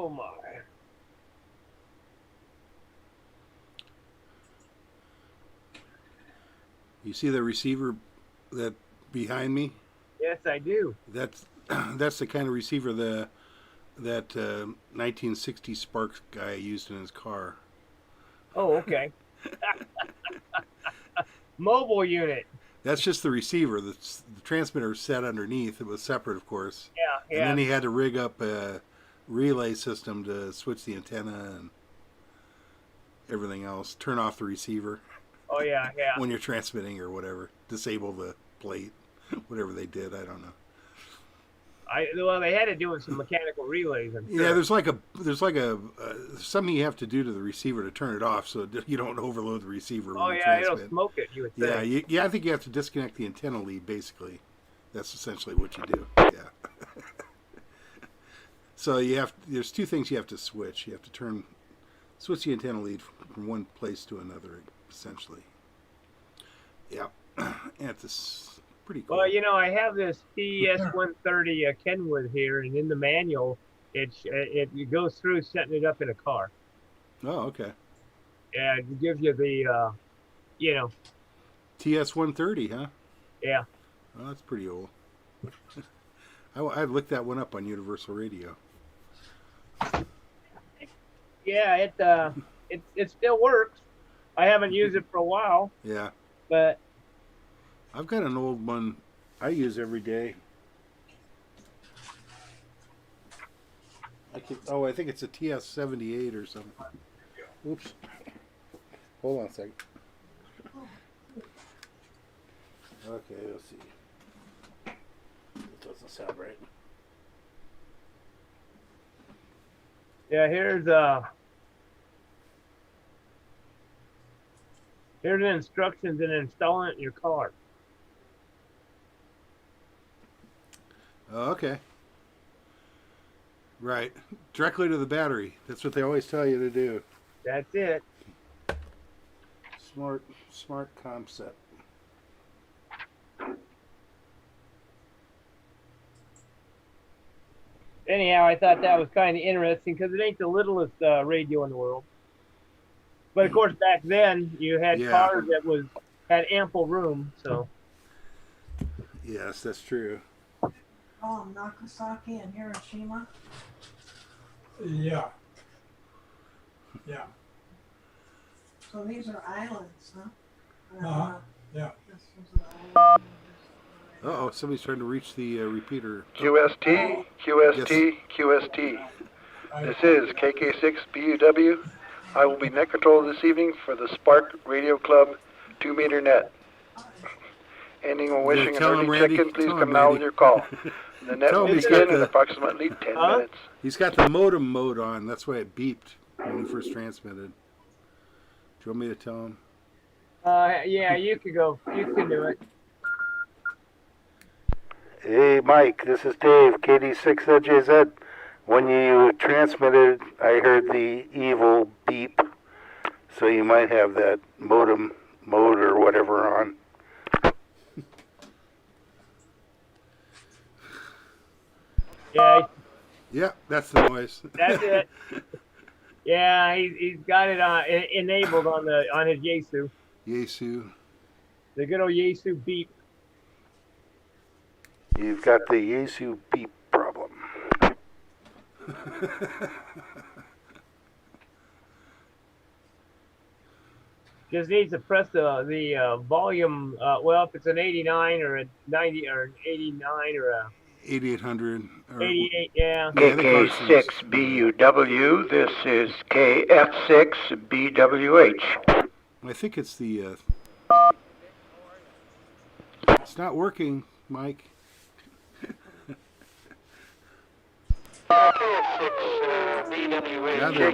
Oh my. You see the receiver that behind me? Yes, I do. That's that's the kind of receiver that 1960 SPARC guy used in his car. Oh, okay. Mobile unit. That's just the receiver. The transmitter was set underneath. It was separate, of course. Yeah, And then yeah. he had to rig up a relay system to switch the antenna and everything else. Turn off the receiver Oh, yeah, yeah. when you're transmitting or whatever. Disable the plate. Whatever they did, I don't know. Well, they had to do with some mechanical relays. I'm sure. Yeah, there's like a something you have to do to the receiver to turn it off so you don't overload the receiver Oh when you yeah, it'll transmit. smoke it. You would Yeah, think. I think you have to disconnect the antenna lead. Basically, that's essentially what you do. Yeah. So there's two things you have to switch. You have to switch the antenna lead from one place to another, essentially. Yeah, and it's pretty cool. Well, I have this TS-130 Kenwood here, and in the manual, it goes through setting it up in a car. Oh, okay. And it gives you the, TS-130, huh? yeah. Well, that's pretty old. I looked that one up on Universal Radio. Yeah, it still works. I haven't used it for a while, Yeah. but I've got an old one I use every day. I think it's a TS-78 or something. Oops. Hold on a second. Okay, let's see. It doesn't sound right. yeah, here's the instructions in installing it in your car. Oh, okay. Right. Directly to the battery. That's what they always tell you to do. That's it. Smart concept. Anyhow, I thought that was kind of interesting because it ain't the littlest radio in the world. But of course, back then you had Yeah. cars that had ample room. So Yes, that's true. Oh, Nagasaki and Hiroshima. Yeah. Yeah. So these are islands, huh? Uh-huh. Yeah. This was an island. Uh-oh, somebody's trying to reach the repeater. QST, QST, QST. This is KK6BUW. I will be net control this evening for the SPARC Radio Club 2-meter net. Anyone wishing an tell him, early Randy. check-in, please Tell him, come now Randy. with your call. The net Tell will him he's begin got in the- approximately 10 Huh? minutes. He's got the modem mode on. That's why it beeped when he first transmitted. Do you want me to tell him? yeah, you could go. You can do it. Hey Mike, this is Dave, KD6ZJZ. When you transmitted, I heard the evil beep, so you might have that modem mode or whatever on. Yeah, Yeah, that's the noise. that's it. Yeah, he's got it enabled on his Yaesu. Yaesu. The good old Yaesu beep. You've got the Yaesu beep problem. Just needs to press the volume. Well, if it's an 89 or a 90 or an 89 or a 8800. Or, 88, yeah. KK6BUW, this is KF6BWH. I think it's the... it's not working, Mike.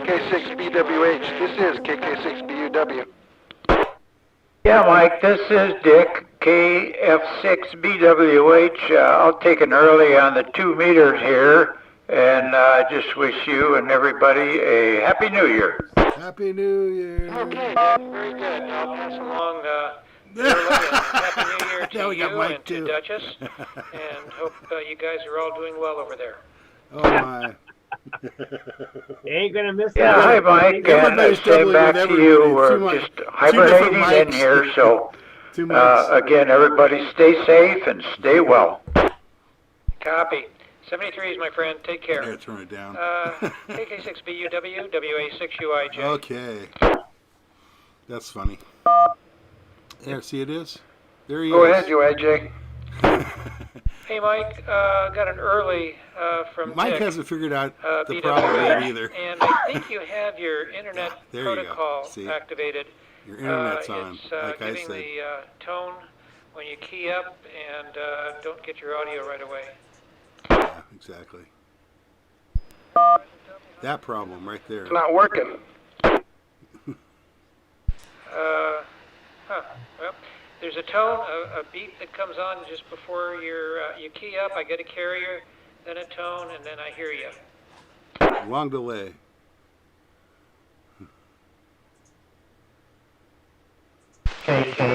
KK6BWH, this is KK6BUW. Yeah, Mike, this is Dick, KF6BWH. I'll take an early on the 2 meters here, and just wish you and everybody a Happy New Year. Happy New Year. Okay, very good. I'll pass along Happy New Year to Now we got you Mike, and to too. Duchess, and hope you guys are all doing well over there. Oh, my. You ain't gonna miss Yeah, that. hi Mike, and Everybody's same doubling back with to you. everybody. We're Too much- just two different hibernating in mics. here, so Two mics. again, everybody stay safe and stay well. Copy. 73s, my friend. Take care. There, turn it down. KK6BUW, WA6UIJ. Okay. That's funny. There, see it is? There he Go is. ahead, UIJ. Hey, Mike. Got an early from Mike Dick, hasn't figured out the BWA, problem yet either. And I think you have your internet There you go. protocol See? activated. Your internet's on, It's like I giving said. the tone when you key up and don't get your audio right away. Yeah, exactly. That problem right there. It's not working. Well, there's a tone, a beat that comes on just before you key up. I get a carrier, then a tone, and then I hear you. Long delay.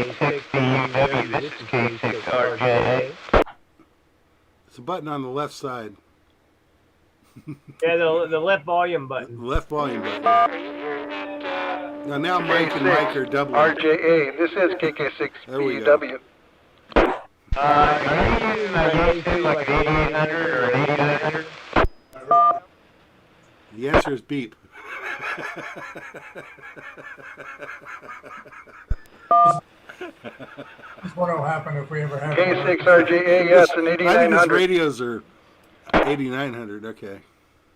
KK6BUW, this is K6RJ. It's a button on the left side. Yeah, the left volume button. The left volume button. Now Mike and Mike are doubling. RJA, this is KK6BUW. Are you using my K2 like an 8800 or an 8900? The answer is beep. That's what will happen if we ever have. K6RJA, yes, an I think his 8900. radios are 8900. Okay.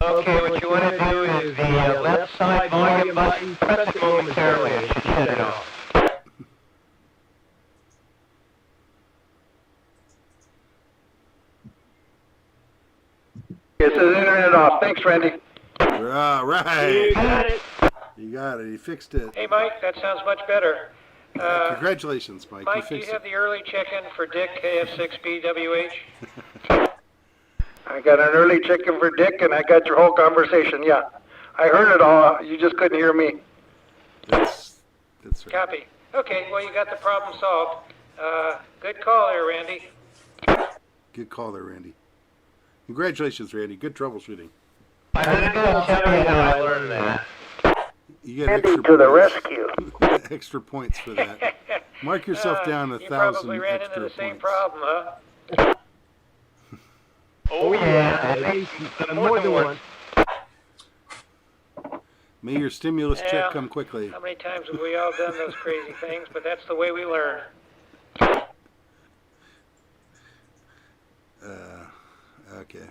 Okay, what you want to do is the left side volume button, press it momentarily, it should shut it off. It says internet off. Thanks, Randy. All You right. got it. You got it. You fixed it. Hey, Mike, that sounds much better. Congratulations, Mike. You Mike, do you fixed have it. the early check-in for Dick, KF6BWH? I got an early check-in for Dick, and I got your whole conversation. Yeah, I heard it all. You just couldn't hear me. That's right. Copy. Okay, well, you got the problem solved. Good call there, Randy. Good call there, Randy. Congratulations, Randy. Good troubleshooting. I'm gonna tell you how I learned that. You get Randy extra to the points. rescue. Extra points for that. Mark yourself down You 1,000 probably ran into extra the same points. problem, huh? Oh yeah, at least more than one. May your stimulus Yeah. check come quickly. How many times have we all done those crazy things? But that's the way we learn. Okay.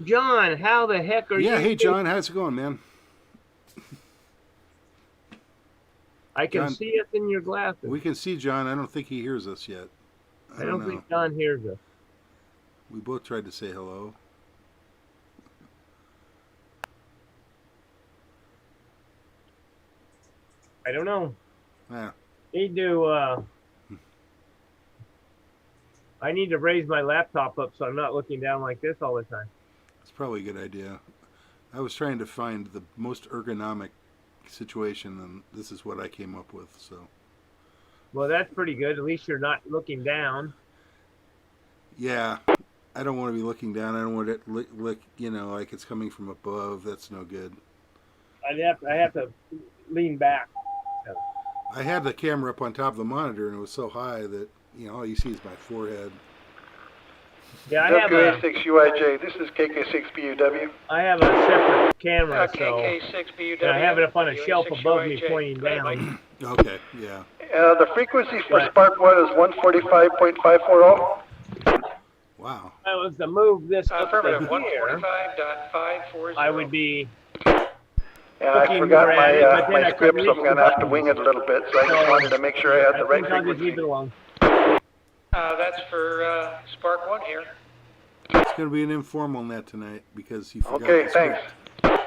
John, how the heck are you? Yeah, hey John, how's it going, man? I can John- see us in your glasses. We can see John. I don't think he hears us yet. I don't know. think John hears us. We both tried to say hello. I don't know. Yeah. Need to. I need to raise my laptop up so I'm not looking down like this all the time. It's probably a good idea. I was trying to find the most ergonomic situation, and this is what I came up with. So, Well, that's pretty good. At least you're not looking down. yeah, I don't want to be looking down. I don't want it look, like it's coming from above. That's no good. I have to lean back. I had the camera up on top of the monitor, and it was so high that all you see is my forehead. Yeah, I WA6UIJ, this is KK6BUW. have a separate camera, so KK6BUW. and I have it up on a shelf above me, WA6UIJ. pointing Go ahead, down. Mike. Okay, yeah. The frequency for SPARC 1 is 145.540. Wow. I was to move this up Affirmative. to here. 145.540. I would be. Yeah, I Looking forgot more at it, but then my I script, couldn't so I'm reach going the to have to buttons. wing it a little bit, so I just wanted to make sure I had the I right think I'll just leave frequency. it alone. That's for SPARC 1 here. It's going to be an informal net tonight because you forgot Okay, the thanks. script.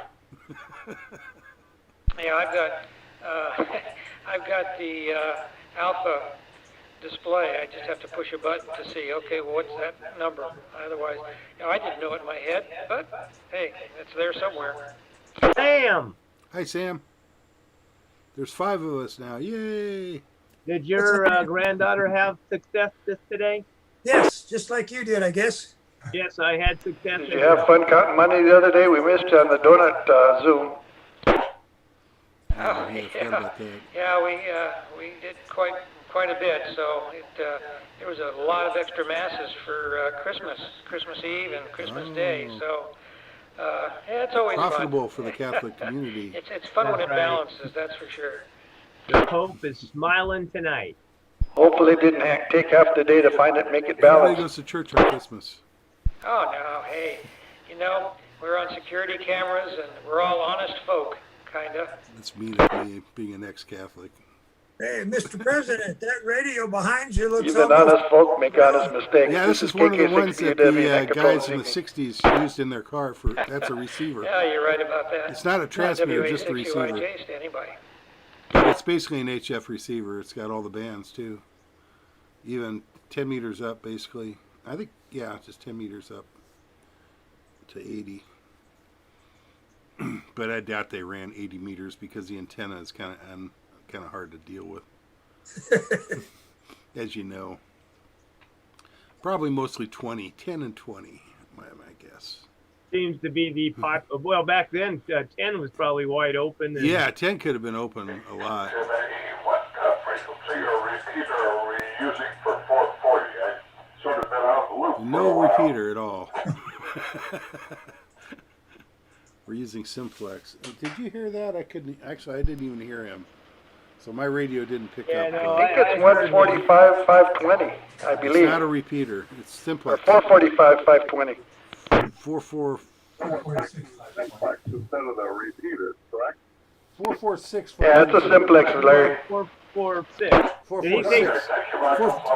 Yeah, I've got the alpha display. I just have to push a button to see, okay, well, what's that number? Otherwise, I didn't know it in my head, but hey, it's there somewhere. Damn! Hi, Sam. There's 5 of us now. Yay! Did your granddaughter have success today? Yes, just like you did, I guess. Yes, I had success. Did you have fun counting money the other day? We missed you on the donut Zoom. Oh, Yeah, I forgot about that. yeah, we did quite a bit. So there was a lot of extra masses for Christmas Eve and Christmas Day. So yeah, it's always Profitable fun. for the Catholic community. It's fun when That's it right. balances, that's for sure. The Pope is smiling tonight. Hopefully it didn't take half the day to find it and make it Everybody balanced. goes to church on Christmas. Oh no, hey, you know, we're on security cameras and we're all honest folk, kinda. That's mean of me, being an ex-Catholic. Hey, Mr. President, that radio behind you looks Even almost... honest folk make honest mistakes. Yeah, this is one of the ones that the KK6BUW, guys in the Necropole 60s used in their car for. That's a receiver. Yeah, you're right about that. It's not a transmitter, just a receiver. WA6UIJ to anybody. But it's basically an HF receiver. It's got all the bands too. Even 10 meters up, basically. I think, yeah, just 10 meters up to 80. But I doubt they ran 80 meters because the antenna is kind of hard to deal with, as you know. Probably mostly 20, 10 and 20, my guess. Seems to be the well, back then 10 was probably wide open. And Yeah, 10 could have been open a lot. What frequency or repeater are we using for 440? I sort of been out of the loop. No repeater at all. We're using simplex. Did you hear that? I didn't even hear him. So my radio didn't pick Yeah, up. no, I think it's 145, 520, I believe. It's not a repeater. It's Or simplex. 445, 520. 44 Instead of the repeater, correct? 446. Yeah, it's a simplex, Larry. 446. 446.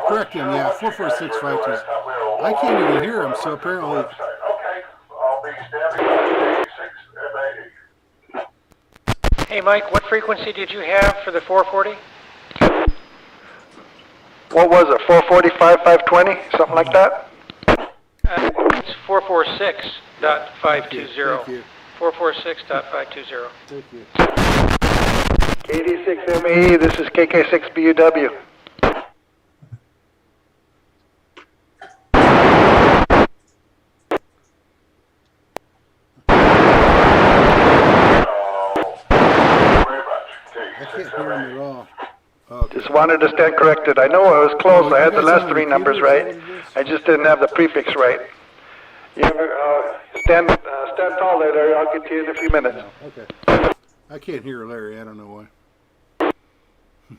Correct him, yeah. 44652. I can't even hear him, so apparently. Okay, I'll be standing by 86 MAE. Hey Mike, what frequency did you have for the 440? What was it, 445, 520? Something like that? It's 446.520. Thank you. 446.520. Thank you. KD6MAE, this is KK6BUW. I can't hear him at all. Okay. Just wanted to stand corrected. I know I was close. I had the last three numbers right. I just didn't have the prefix right. You stand tall there, Larry. I'll get to you in a few minutes. Okay. I can't hear Larry. I don't know why.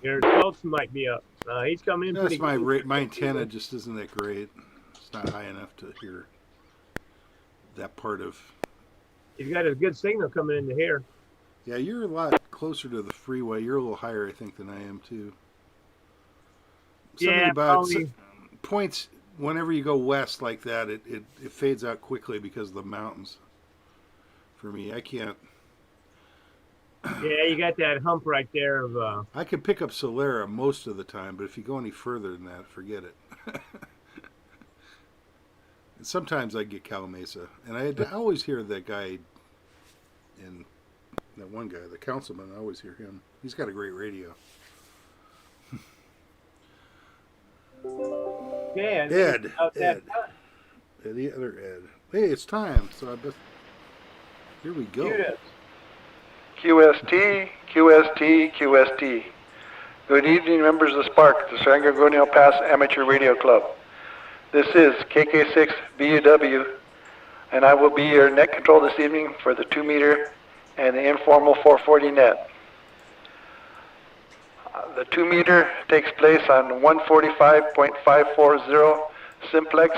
Your spokes might be up. He's coming in That's pretty my good. my antenna just isn't that great. It's not high enough to hear that part of. He's got a good signal coming into here. Yeah, you're a lot closer to the freeway. You're a little higher, I think, than I am too. Something Yeah, about probably. points. Whenever you go west like that, it fades out quickly because of the mountains. For me, I can't. Yeah, you got that hump right there of. I can pick up Solera most of the time, but if you go any further than that, forget it. And sometimes I get Calamasa, and I always hear that guy, and that one guy, the councilman. I always hear him. He's got a great radio. Yeah, Ed, out that Ed, the other Ed. Hey, it's time. So I bet. Here we go. Shoot us. QST, QST, QST. Good evening, members of SPARC, the San Gorgonio Pass Amateur Radio Club. This is KK6BUW, and I will be your net control this evening for the 2-meter and the informal 440 net. The 2-meter takes place on 145.540 simplex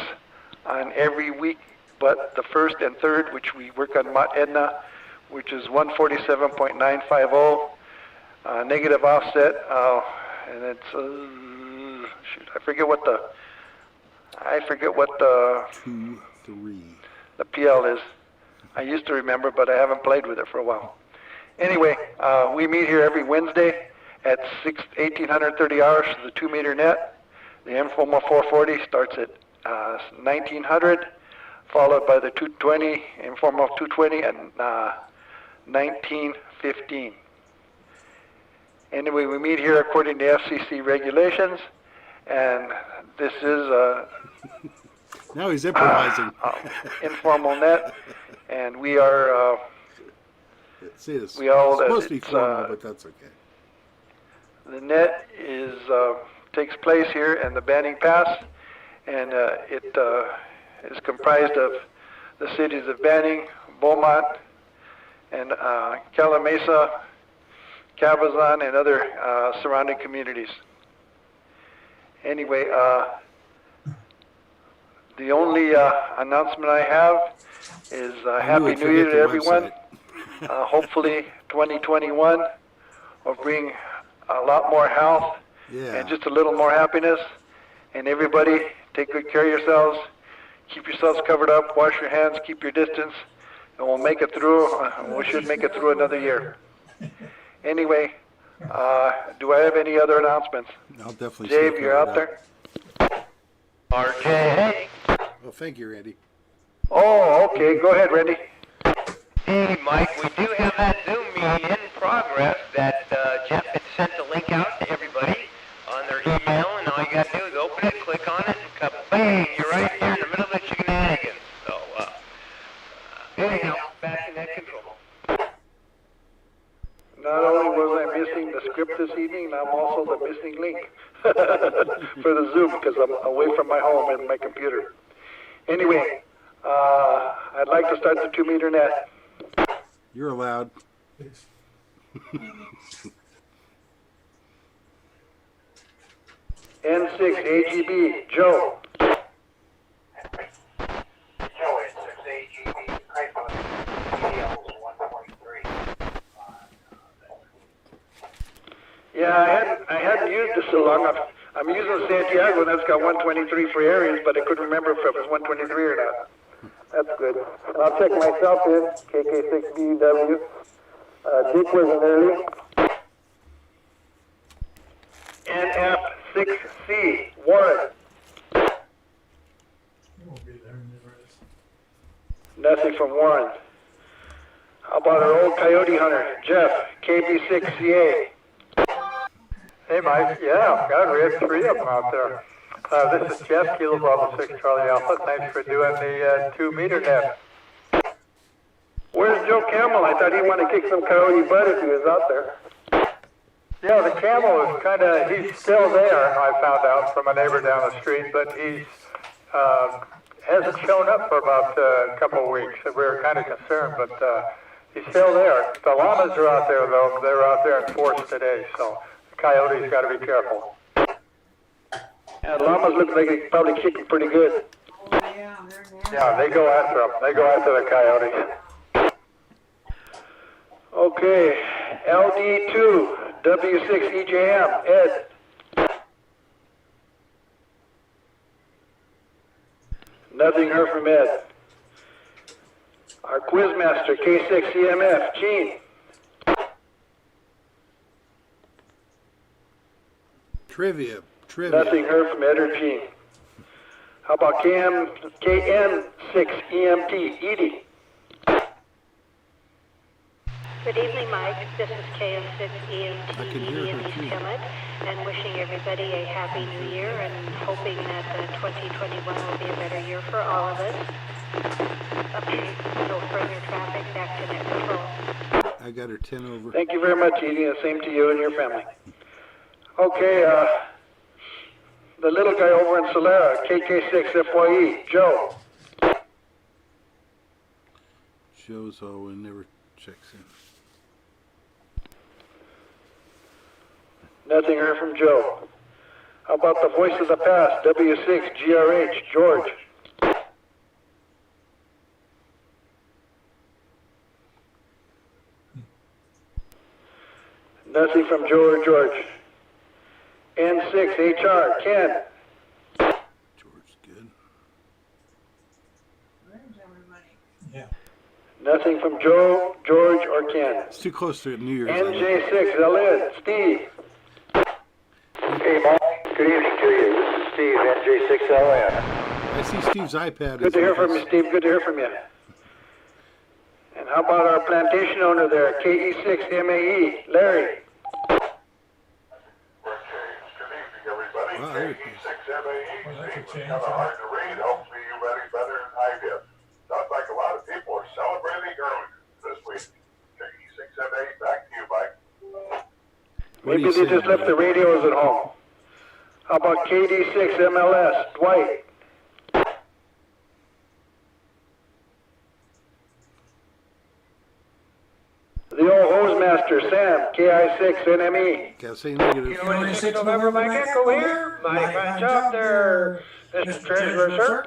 on every week, but the first and third, which we work on Mount Edna, which is 147.950, negative offset, and it's shoot, I forget what the 2, 3. the PL is. I used to remember, but I haven't played with it for a while. Anyway, we meet here every Wednesday at 1830 hours for the 2-meter net. The informal 440 starts at 1900, followed by the 220, informal 220, and 1915. Anyway, we meet here according to FCC regulations, and this is Now he's improvising. informal net, and we are See, it's we all supposed to be it's, formal, but that's okay. the net is takes place here in the Banning Pass, and it is comprised of the cities of Banning, Beaumont, and Calamasa, Cabazon, and other surrounding communities. Anyway, the only announcement I have is Happy New Year to everyone. Hopefully 2021 will bring a lot more health and just a little more happiness. And everybody, take good care of yourselves. Keep yourselves covered up. Wash your hands. Keep your distance. And we'll make it through. We should make it through another year. Anyway, do I have any other announcements? I'll definitely. Dave, you're out there? RJ. Oh, thank you, Randy. Oh, okay. Go ahead, Randy. Hey, Mike, we do have that Zoom meeting in progress that Jeff had sent the link out to everybody on their email, and all you got to do is open it, click on it, and kabang, you're right here in the middle of the shenanigans. So, anyhow, back in that control. Not only was I missing the script this evening, I'm also the missing link for the Zoom because I'm away from my home and my computer. Anyway, I'd like to start the 2-meter net. You're allowed. N6 AGB, Joe. Yeah, I hadn't used it so long. I'm using Santiago, and that's got 123 for areas, but I couldn't remember if it was 123 or not. That's good. I'll check myself in, KK6BW. Dick wasn't early. NF6C, Warren. Nothing from Warren. How about our old coyote hunter, Jeff, KB6CA? Hey, Mike. Yeah, God, we had 3 of them out there. This is Jeff, Kilo Bravo 6 Charlie Alpha. Thanks for doing the 2-meter net. Where's Joe Camel? I thought he wanted to kick some coyote butt if he was out there. Yeah, the camel is he's still there, I found out from a neighbor down the street, but he's hasn't shown up for about a couple of weeks. We were kind of concerned, but he's still there. The llamas are out there, though. They're out there in force today, so the coyotes got to be careful. Yeah, the llamas look like they're probably kicking pretty good. Oh, yeah, they're nasty. Yeah, they go after them. They go after the coyotes. Okay, LD2, W6EJM, Ed. Nothing heard from Ed. Our quizmaster, K6EMF, Gene. Trivia. Nothing heard from Ed or Gene. How about KN6EMT, Edie? Good evening, Mike. This is KM6EMT I can hear in her, East too. Kemet, and wishing everybody a happy new year and hoping that 2021 will be a better year for all of us. No further traffic, back to net control. I got her 10 over. Thank you very much, Edie, and same to you and your family. Okay, the little guy over in Solera, KK6FYE, Joe. Shows all and never checks in. Nothing heard from Joe. How about the voice of the past, W6GRH, George? Nothing from Joe or George. N6HR, Ken. George, good. Where's everybody? Nothing from Joe, George, or Ken. It's too close to New Year's. NJ6LN, Steve. Hey, Mike. Good evening to you. This is Steve, NJ6LN. I see Steve's iPad. Good to hear from you, Steve. Good to hear from you. And how about our plantation owner there, KE6MAE, Larry? Wow, there- KK6MAE, it's kind of hard to read. Hopefully you read it better than I did. Sounds like a lot of people are celebrating early this week. KK6MAE, back to you, Mike. What do Maybe you they say, just left Mike? the radios at home. How about KD6MLS, Dwight? The old hose master, Sam, KI6NME. Can't say negative. Unit 6 November, Mike Echo here. Mike, fine job there, Mr. Treasurer, sir.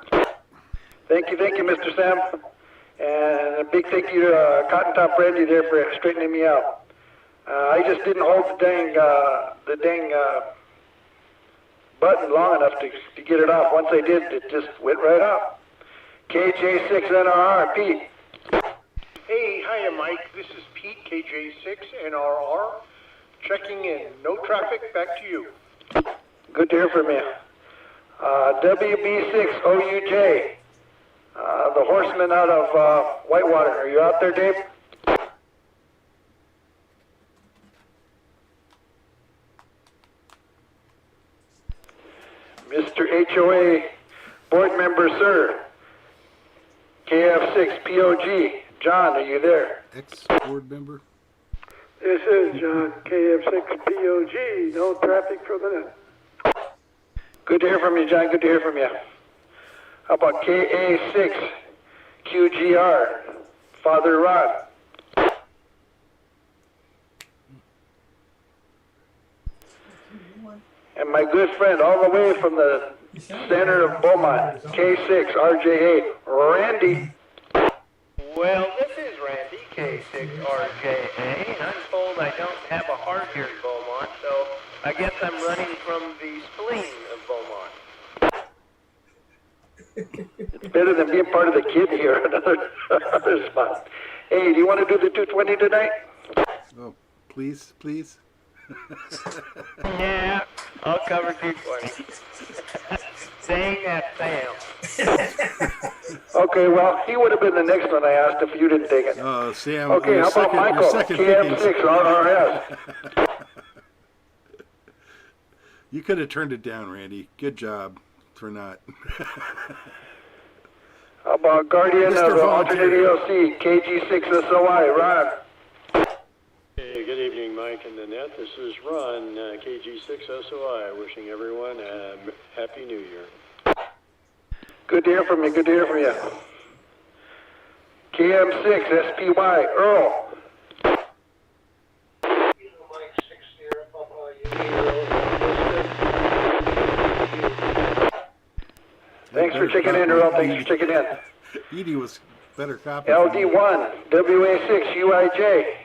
Thank you, Mr. Sam. And a big thank you to Cotton Top Randy there for straightening me out. I just didn't hold the dang button long enough to get it off. Once I did, it just went right off. KJ6NRR, Pete. Hey, hiya, Mike. This is Pete, KJ6NRR. Checking in. No traffic. Back to you. Good to hear from you. WB6OUJ, the horseman out of Whitewater. Are you out there, Dave? Mr. HOA board member, sir. KF6POG. John, are you there? Ex-board member? This is John, KF6POG. No traffic for the net. Good to hear from you, John. Good to hear from you. How about KA6QGR? Father Ron. And my good friend all the way from the center of Beaumont, K6RJ8, Randy. Well, this is Randy, K6RJA, and I'm told I don't have a heart here in Beaumont, so I guess I'm running from the spleen of Beaumont. It's better than being part of the kid here at another spot. Hey, do you want to do the 220 tonight? Oh, please, please. Yeah, I'll cover 220. Dang that Sam. Okay, well, he would have been the next one I asked if you didn't take it. Sam. Okay, how about Michael? KM6RRS. You could have turned it down, Randy. Good job for not. How about Guardian Mr. of the Alternate ELC, KG6SOI, Ron? Hey, good evening, Mike and Nanette. This is Ron, KG6SOI, wishing everyone a Happy New Year. Good to hear from you, good to hear from you. KM6SPY, Earl. Thanks for checking in, Earl. Thanks for checking in. Edie was better copy. LD1, WA6UIJ.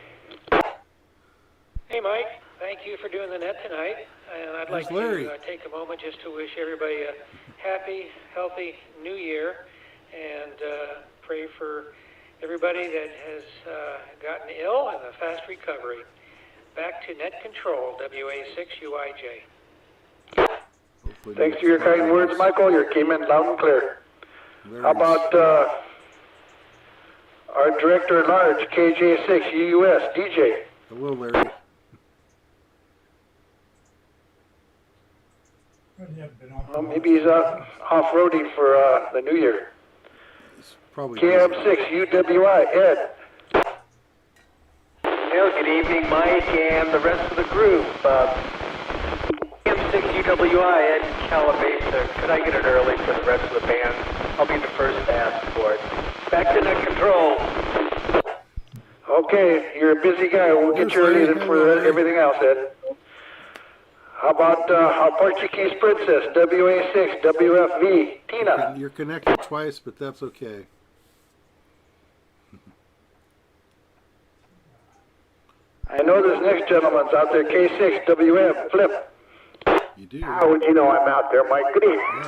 Hey, Mike. Thank you for doing the net tonight. And I'd like to take a moment just to wish everybody a happy, healthy new year and pray for everybody that has gotten ill and a fast recovery. Back to net control, WA6UIJ. Thanks for your kind words, Michael. You came in loud and clear. How about our director at large, KJ6UUS, DJ? Hello, Larry. Well, maybe he's out off-roading for the new year. Probably KM6UWI, Ed. Well, good evening, Mike, and the rest of the group. KM6UWI, Ed Calabasa. Could I get it early for the rest of the band? I'll be the first to ask for it. Back to net control. Okay, you're a busy guy. We'll get you early for everything else, Ed. How about our Portuguese princess, WA6, WFV, Tina? You're connected twice, but that's okay. I know this next gentleman's out there, K6WM, Flip. You do. How would you know I'm out there, Mike? Good evening.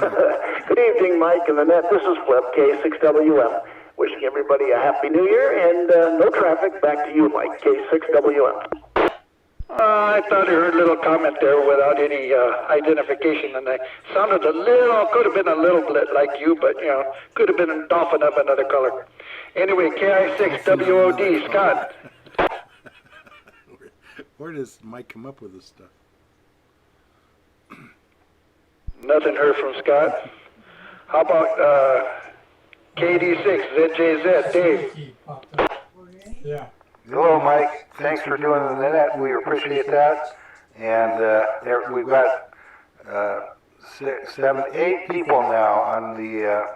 Good evening, Mike and Annette. This is Flip, K6WM. Wishing everybody a Happy New Year and no traffic. Back to you, Mike, K6WM. I thought I heard a little comment there without any identification, and I sounded could have been a little bit like you, but, could have been a dolphin of another color. Anyway, KI6WOD, Scott. Where does Mike come up with this stuff? Nothing heard from Scott. How about KD6, ZJZ, Dave? Yeah. Hello, Mike. Thanks for doing the net. We appreciate that. And we've got 6, 7, 8 people now on the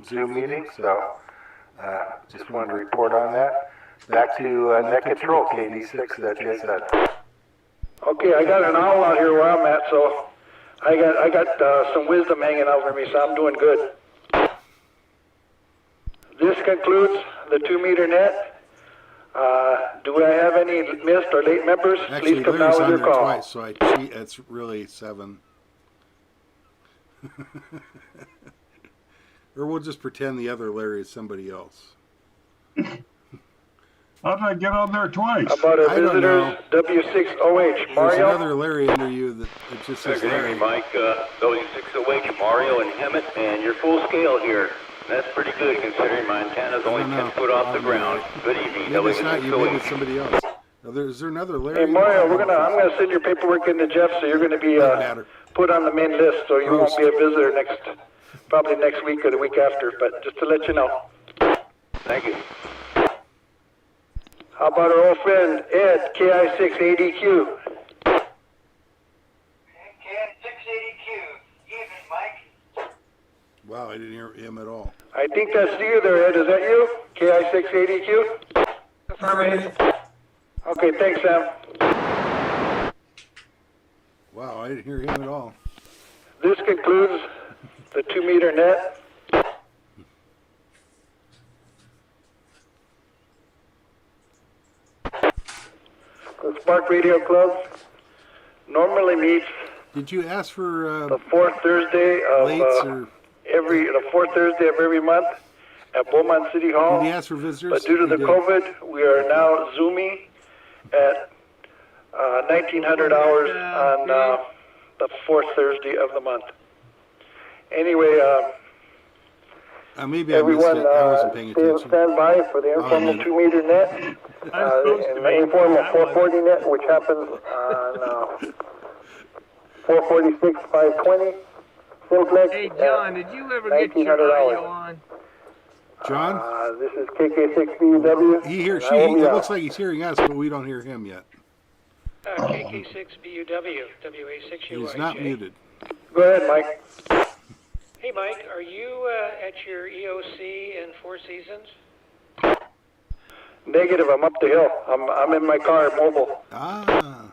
Zoom meeting, so just wanted to report on that. Back to net control, KD6, ZJZ. Okay, I got an owl out here where I'm at, so I got some wisdom hanging over me, so I'm doing good. This concludes the 2-meter net. Do I have any missed or late members? Actually, Please come Larry's down on with there your call. twice, so I cheat. It's really 7. Or we'll just pretend the other Larry is somebody else. How did I get on there twice? How about our I don't visitors, W6OH, There's Mario? another Larry under you that it just says Good Larry. evening, Mike. W6OH, Mario, and Hemet, and you're full scale here. That's pretty good considering my antenna's only 10 foot off the ground. Good evening, Maybe it's not you, maybe it's W6OH. somebody else. Is there another Larry? Hey Mario, I'm gonna send your paperwork into Jeff, so you're gonna be put on the main list, so you won't be a visitor probably next week or the week after. But just to let you know. Thank you. How about our old friend Ed, KI6ADQ? Wow, I didn't hear him at all. I think that's you there, Ed. Is that you? KI6ADQ? Affirmative. Okay, thanks, Sam. Wow, I didn't hear him at all. This concludes the 2-meter net. The SPARC Radio Club normally meets Did you ask for the fourth Thursday of lates or the fourth Thursday of every month at Beaumont City Hall. did you ask for visitors? But due to the You did. COVID, we are now Zooming at 1900 hours on the fourth Thursday of the month. Anyway, maybe I missed everyone it. I wasn't paying stay on attention. standby for the informal 2-meter net and the informal 440 net, which happens on 446, 520. Simplex. Hey, John, did you ever get your 1900 audio hours. on? John? This is KK6BUW. He hears. and I will be It out. looks like he's hearing us, but we don't hear him yet. KK6BUW, WA6UIJ. He's not muted. Go ahead, Mike. Hey, Mike, are you at your EOC in Four Seasons? Negative. I'm up the hill. I'm in my car, mobile. Ah.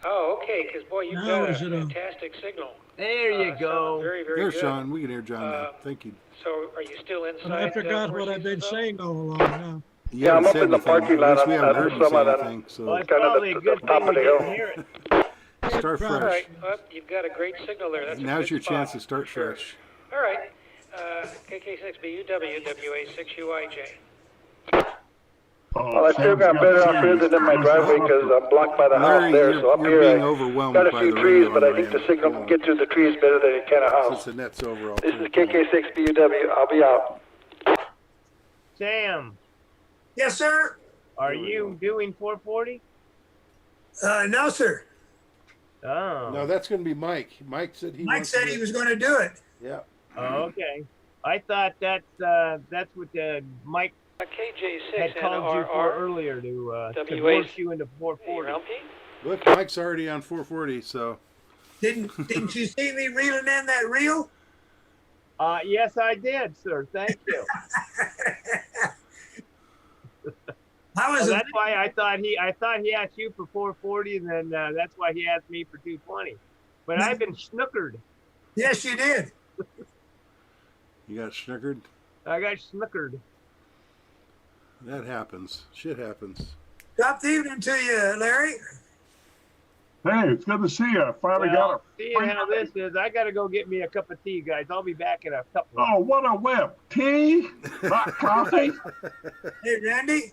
Oh, okay, because, boy, you've Now got a is it a- fantastic signal. There you go. Very, very There's good. Sean. We can hear John now. Thank you. So are you still inside? And I forgot Four what I've been Seasons, though? saying all along now. You Yeah, I'm haven't up said in the anything. parking At lot least we on haven't heard the you say summit. anything. So Well, it's kind of probably the a good top thing of the we hill. didn't hear it. start All fresh. right, well, you've got a great signal there. That's a Now's good your chance spot. to start Sure. fresh. All right, KK6BUW, WA6UIJ. Well, I still got better off here than in my driveway because I'm blocked by the house Larry, there. you're- So up you're here, being I overwhelmed got a by few the trees, radio but I on think my the end. signal can get through the trees better than it can a house. Since the net's over, This is KK6BUW. I'll be out. Sam, Yes, sir. are you doing 440? No, sir. Oh. No, that's going to be Mike. Mike said he. Mike wants to said do he it. was going to do it. Yeah. Oh, okay. I thought that's what Mike KJ6 had and called you for RR. earlier to WA. force you into 440. Look, Mike's already on 440, so. Didn't you see me reeling in that reel? Yes, I did, sir. Thank you. That's why I thought he asked you for 440, and then that's why he asked me for 220. But I've been snookered. Yes, you did. You got snookered? I got snookered. That happens. Shit happens. Top evening to you, Larry. Hey, it's good to see you. I finally got it. Seeing how this is, I got to go get me a cup of tea, guys. I'll be back in a couple. Oh, what a whip. Tea? Hot coffee? Hey, Randy.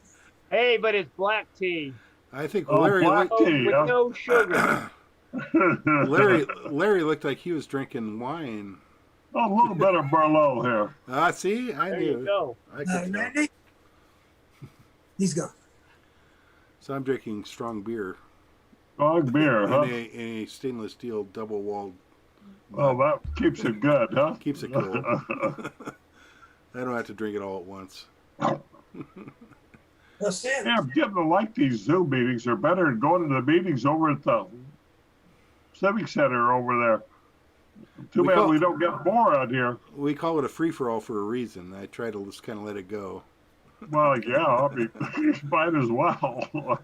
Hey, but it's black tea. I think Oh, Larry black looked, tea, with huh? no sugar. Larry looked like he was drinking wine. Oh, a little bit of Merlot here. See, I There knew you it. go. I could tell. Randy. He's gone. So I'm drinking strong beer. Strong beer, huh? In a stainless steel double-walled Well, that keeps it good, huh? Keeps it cool. I don't have to drink it all at once. Yeah, I'm getting to like these Zoom meetings. They're better than going to the meetings over at the Civic Center over there. Too bad we don't get more out here. We call it a free-for-all for a reason. I try to just kind of let it go. Well, yeah, I mean, might as well.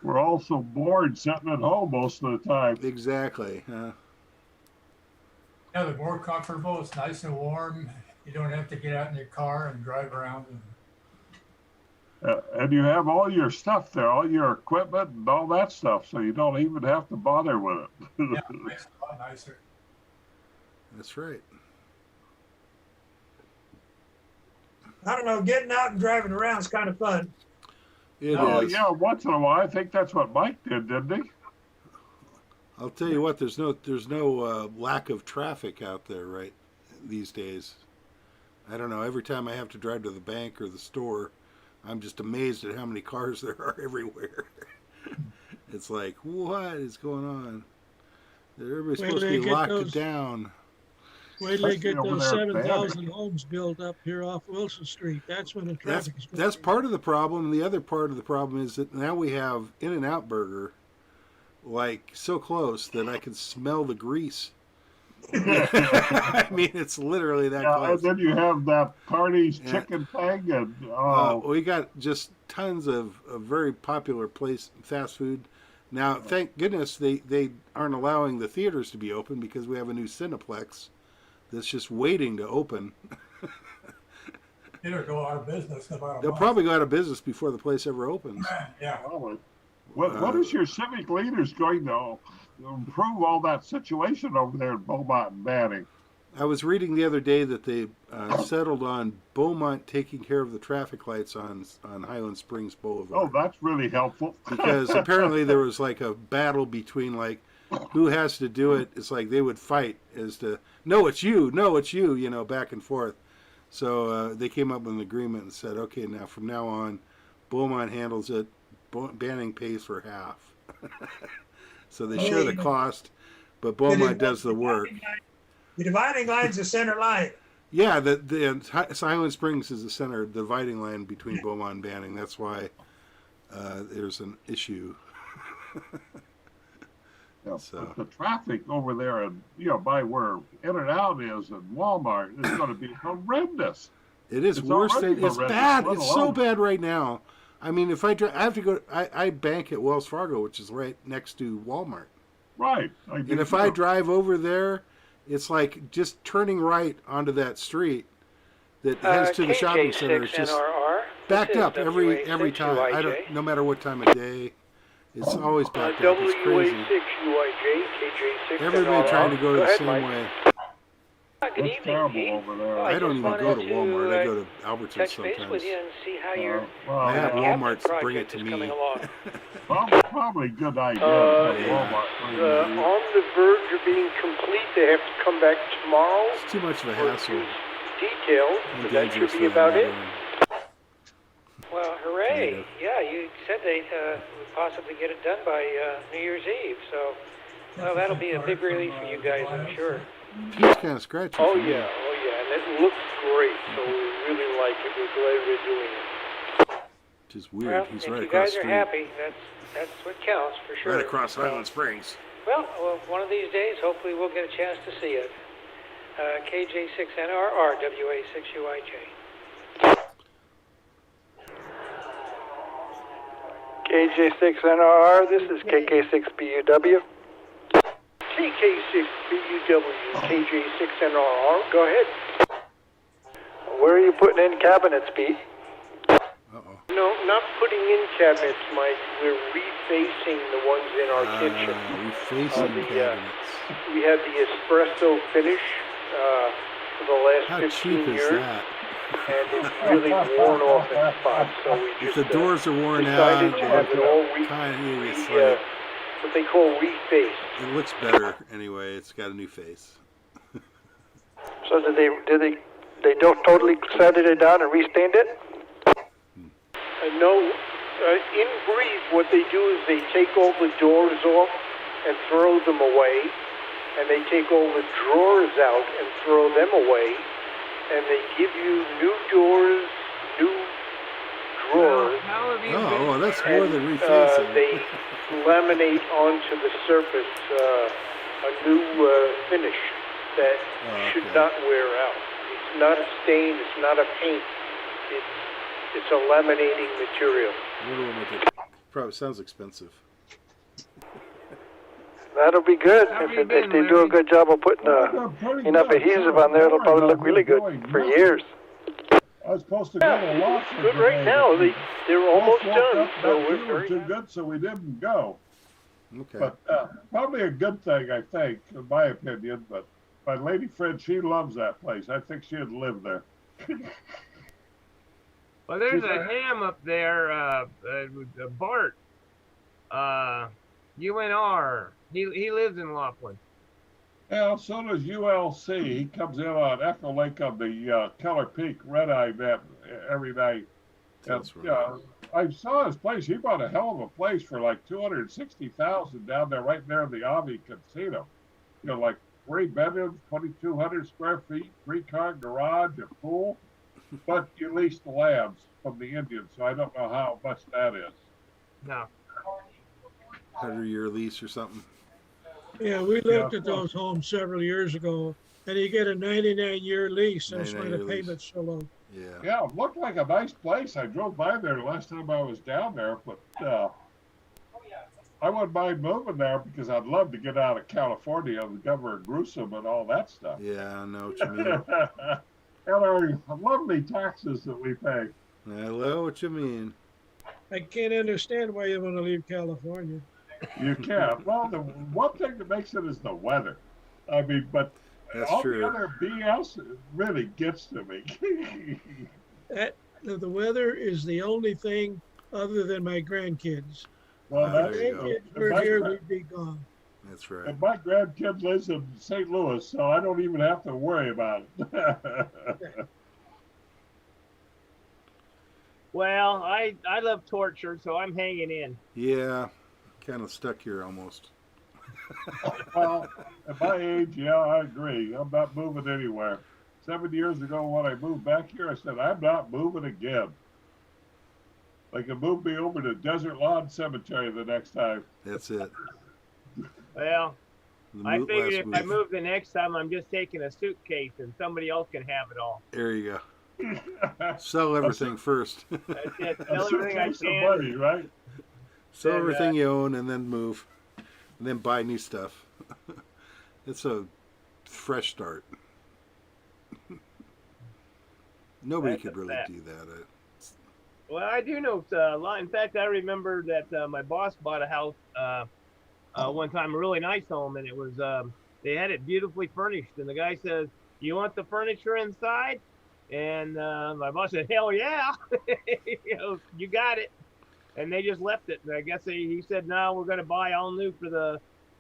We're all so bored sitting at home most of the time. Exactly. Yeah, they're more comfortable. It's nice and warm. You don't have to get out in your car and drive around. And you have all your stuff there, all your equipment and all that stuff, so you don't even have to bother with it. Yeah, it's a lot nicer. That's right. I don't know, getting out and driving around is kind of fun. It is. Yeah, once in a while. I think that's what Mike did, didn't he? I'll tell you what. There's no lack of traffic out there right these days. I don't know. Every time I have to drive to the bank or the store, I'm just amazed at how many cars there are everywhere. It's like, what is going on? Everybody's supposed to be locked down. Wait till they get those 7,000 homes built up here off Wilson Street. That's when the traffic is going. That's part of the problem. The other part of the problem is that now we have In-N-Out Burger, like so close that I can smell the grease. I mean, it's literally that close. And then you have that Carney's chicken thing, and we got just tons of very popular fast food. Now, thank goodness they aren't allowing the theaters to be open because we have a new Cineplex that's just waiting to open. It'll go out of business in about a They'll month. probably go out of business before the place ever opens. Yeah. What is your civic leaders going to improve all that situation over there in Beaumont and Banning? I was reading the other day that they settled on Beaumont taking care of the traffic lights on Highland Springs Boulevard. Oh, that's really helpful. Because apparently there was like a battle between like who has to do it. It's like they would fight as to, no, it's you, you know, back and forth. So they came up with an agreement and said, okay, now from now on, Beaumont handles it, Banning pays for half. So they share the cost, but Beaumont does the work. The dividing line's the center line. Yeah, the Highland Springs is the center, the dividing line between Beaumont and Banning. That's why there's an issue. So the traffic over there, and by where In-N-Out is and Walmart is going to be horrendous. It is worse than it's bad. It's so bad right now. I mean, if I have to go, I bank at Wells Fargo, which is right next to Walmart. Right. And if I drive over there, it's like just turning right onto that street that heads to the shopping center. It's just backed up every time. I don't, no matter what time of day. It's always backed up. It's crazy. Everybody trying to go the same way. Good evening, terrible over there. I don't even go to Walmart. I go to Albertsons touch base sometimes. with you and see how your I have Walmart bring it to me. Probably a good idea. Walmart. On the verge of being complete, they have to come back tomorrow. It's too much of a hassle. Details, but that should be about it. Well, hooray! Yeah, you said they'd possibly get it done by New Year's Eve, so well, that'll be a big relief for you guys, I'm sure. He's kind of scratchy. Oh yeah, and it looks great, so we really like it. We're glad we're doing it. Which is weird. Well, He's if right you across guys the are street. happy, that's what counts for sure. Right across Highland Springs. Well, one of these days, hopefully we'll get a chance to see it. KJ6NR, RWA6UIJ. KJ6NRR, this is KK6BUW. KK6BUW, KJ6NRR, go ahead. Where are you putting in cabinets, Pete? No, not putting in cabinets, Mike. We're refacing the ones in our kitchen. Refacing cabinets. We had the espresso finish for the last How 15 cheap years. is that? And it's really worn off in spots, so we If just the doors are worn out, decided to have it all it's like, what they call refaced. it looks better anyway. It's got a new face. So did they don't totally sanded it down and restained it? No, in brief, what they do is they take all the doors off and throw them away, and they take all the drawers out and throw them away, and they give you new doors, new drawers. How have you Oh, been? that's more than refacing. They laminate onto the surface a new finish that should not wear out. It's not a stain. It's not a paint. It's a laminating material. Probably sounds expensive. That'll be good. If they do a good job of putting enough adhesive on there, it'll probably look really good for years. I was supposed to go to Lobster Good right now. They're almost done. So we're very too good, so we didn't go. Okay. But probably a good thing, I think, in my opinion. But my lady friend, she loves that place. I think she'd live there. Well, there's a ham up there, Bart, UNR. He lives in Laughlin. Yeah, so does ULC. He comes in on Echo Lake on the Keller Peak Red Eye net every night. That's And, right. I saw his place. He bought a hell of a place for like $260,000 down there, right there in the Avi Casino. You know, like 3 bedrooms, 2,200 square feet, 3-car garage, a pool. But you lease the lands from the Indians, so I don't know how much that is. No. 100-year lease or something. Yeah, we looked at those homes several years ago, and you get a 99-year lease. That's why the payment's so low. Yeah, it looked like a nice place. I drove by there the last time I was down there, but I wouldn't mind moving there because I'd love to get out of California and Governor Gruesome and all that stuff. Yeah, I know what you mean. And our lovely taxes that we pay. I know what you mean. I can't understand why you want to leave California. You can. Well, the one thing that makes it is the weather. I mean, but That's all true. the other BS really gets to me. The weather is the only thing other than my grandkids. Well, If that's my grandkids were here, we'd be gone. That's right. And my grandkid lives in St. Louis, so I don't even have to worry about it. Well, I love torture, so I'm hanging in. Yeah, kind of stuck here almost. Well, at my age, yeah, I agree. I'm not moving anywhere. 7 years ago when I moved back here, I said, I'm not moving again. They can move me over to Desert Lawn Cemetery the next time. That's it. Well, I figured if I move. move the next time, I'm just taking a suitcase and somebody else can have it all. There you go. Sell everything first. That's it. Sell everything I can. Money, right? Sell And, everything you own and then move. And then buy new stuff. It's a fresh start. Nobody could really do that. Well, I do know a lot. In fact, I remember that my boss bought a house one time, a really nice home, and it was they had it beautifully furnished. And the guy says, "You want the furniture inside?" And my boss said, "Hell yeah!" You got it. And they just left it. And I guess he said, "No, we're going to buy all new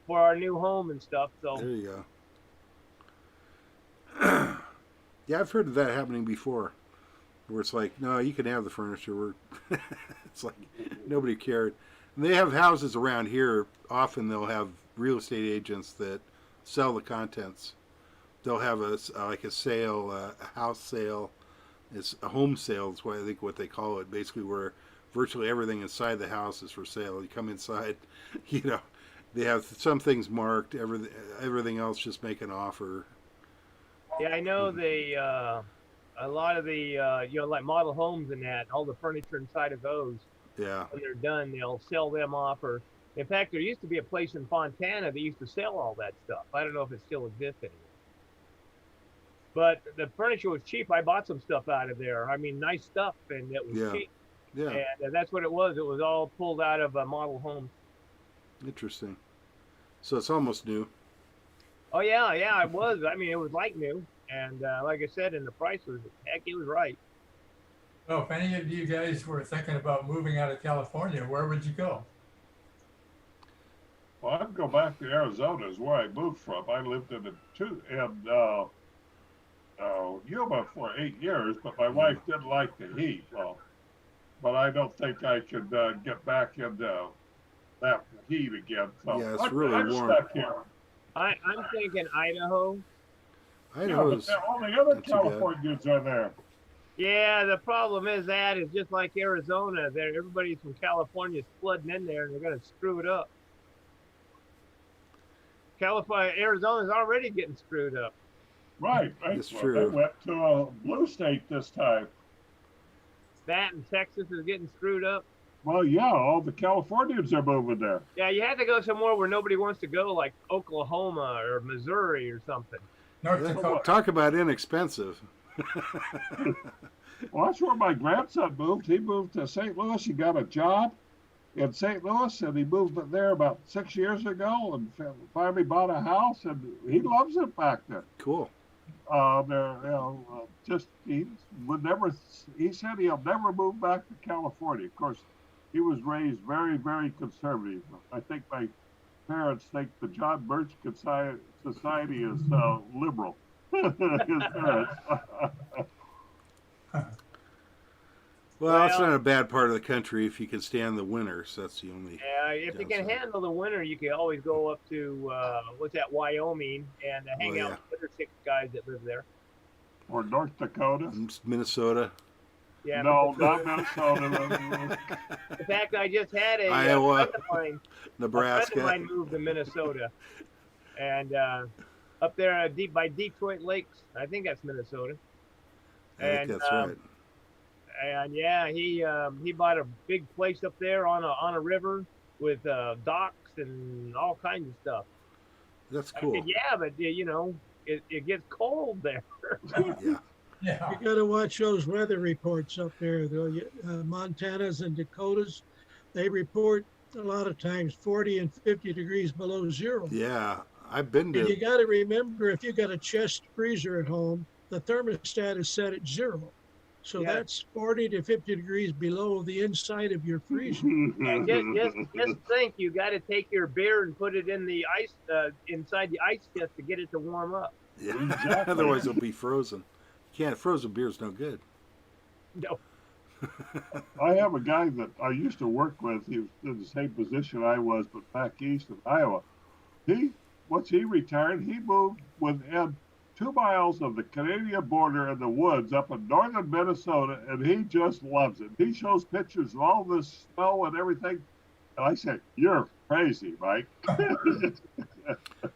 for our new home and stuff." So there you go. Yeah, I've heard of that happening before, where it's like, no, you can have the furniture. It's like nobody cared. And they have houses around here. Often they'll have real estate agents that sell the contents. They'll have a sale, a house sale. It's a home sale. That's what I think what they call it. Basically, where virtually everything inside the house is for sale. You come inside, they have some things marked. Everything else just make an offer. yeah, I know a lot of the like model homes and that, all the furniture inside of those. Yeah. When they're done, they'll sell them off. Or, in fact, there used to be a place in Fontana that used to sell all that stuff. I don't know if it still exists anymore. But the furniture was cheap. I bought some stuff out of there. I mean, nice stuff, and it was cheap. Yeah. And that's what it was. It was all pulled out of a model home. Interesting. So it's almost new. Oh, yeah, it was. I mean, it was like new. And like I said, and the price was, heck, it was right. Well, if any of you guys were thinking about moving out of California, where would you go? Well, I'd go back to Arizona is where I moved from. I lived in Yuma for 8 years, but my wife didn't like the heat. Well, but I don't think I could get back into that heat again. So Yeah, it's I'm really warm. stuck here. I'm thinking Idaho. Idaho's yeah, but all the other not too bad. Californians are there. Yeah, the problem is that is just like Arizona. There, everybody's from California is flooding in there, and they're going to screw it up. Arizona's already getting screwed up. Right. That's Well, true. they went to a blue state this time. That and Texas is getting screwed up. Well, yeah, all the Californians are moving there. Yeah, you have to go somewhere where nobody wants to go, like Oklahoma or Missouri or something. North Dakota. Talk about inexpensive. Well, that's where my grandson moved. He moved to St. Louis. He got a job in St. Louis, and he moved there about 6 years ago, and finally bought a house, and he loves it back there. Cool. He would never. He said he'll never move back to California. Of course, he was raised very, very conservative. I think my parents think the John Birch Society is liberal. His parents. Well, it's not a bad part of the country if you can stand the winters. That's the only. Yeah, if you can handle the winter, you can always go up to Wyoming, and hang out with other 6 guys that live there. Or North Dakota. Minnesota. Yeah. No, not Minnesota. In fact, I just had a Iowa, friend of mine, Nebraska. A friend of mine moved to Minnesota, and up there deep by Detroit Lakes. I think that's Minnesota. I think that's right. And yeah, he bought a big place up there on a river with docks and all kinds of stuff. That's cool. I said, yeah, but you know, it gets cold there. Yeah. You got to watch those weather reports up there. Montanas and Dakotas, they report a lot of times 40 and 50 degrees below zero. Yeah, I've been to. And you got to remember, if you got a chest freezer at home, the thermostat is set at 0. So that's 40 to 50 degrees below the inside of your freezer. just think, you got to take your beer and put it in the ice inside the ice chest to get it to warm up. Yeah, exactly. Otherwise it'll be frozen. Frozen beer's no good. No. I have a guy that I used to work with. He was in the same position I was, but back east in Iowa. Once he retired, he moved within 2 miles of the Canadian border in the woods up in northern Minnesota, and he just loves it. He shows pictures of all this snow and everything, and I said, "You're crazy, Mike."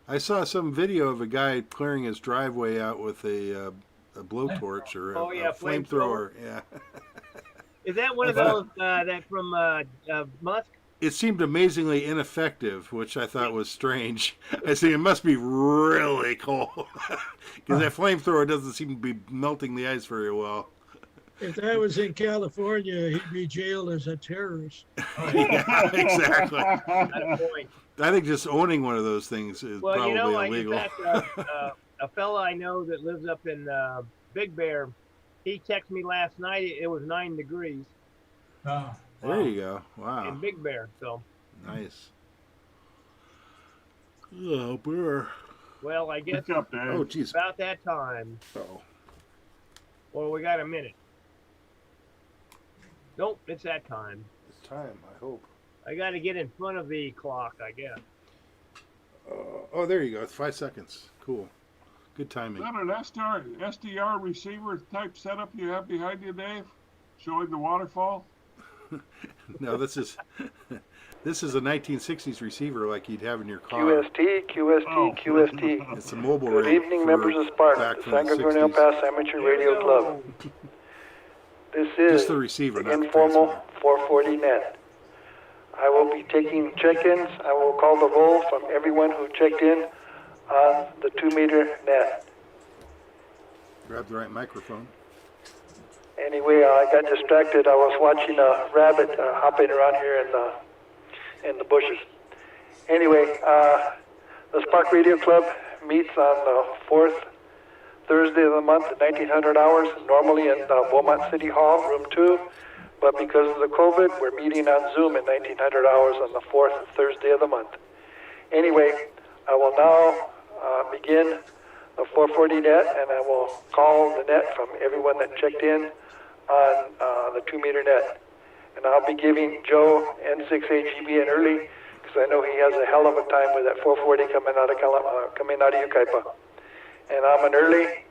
I saw some video of a guy clearing his driveway out with a blowtorch or a flamethrower. Yeah. Is that one of those that from Musk? It seemed amazingly ineffective, which I thought was strange. I said, it must be really cold, because that flamethrower doesn't seem to be melting the ice very well. If that was in California, he'd be jailed as a terrorist. Yeah, exactly. That's a point. I think just owning one of those things is probably illegal. In fact, a fella I know that lives up in Big Bear, he texted me last night. It was 9 degrees. Oh. There you go. Wow. In Big Bear, so. Nice. Oh, bear. Well, I guess geez. About that time. Oh. Well, we got a minute. Nope, it's that time. It's time, I hope. I got to get in front of the clock, I guess. Oh, there you go. It's 5 seconds. Cool. Good timing. Is that an SDR receiver type setup you have behind you, Dave? Showing the waterfall? No, this is a 1960s receiver like you'd have in your car. QST. It's a mobile Good evening, members of SPARC, the San Gorgonio Pass Amateur Radio Club. This is just the receiver, the informal 440 net. I will be taking check-ins. I will call the roll from everyone who checked in on the 2-meter net. Grab the right microphone. Anyway, I got distracted. I was watching a rabbit hopping around here in the bushes. Anyway, the SPARC Radio Club meets on the 4th Thursday of the month at 1900 hours, normally in Beaumont City Hall, room 2. But because of the COVID, we're meeting on Zoom at 1900 hours on the 4th Thursday of the month. Anyway, I will now begin the 440 net, and I will call the net from everyone that checked in on the 2-meter net. And I'll be giving Joe N6AGB an early because I know he has a hell of a time with that 440 coming out of Yucaipa. And I'm an early.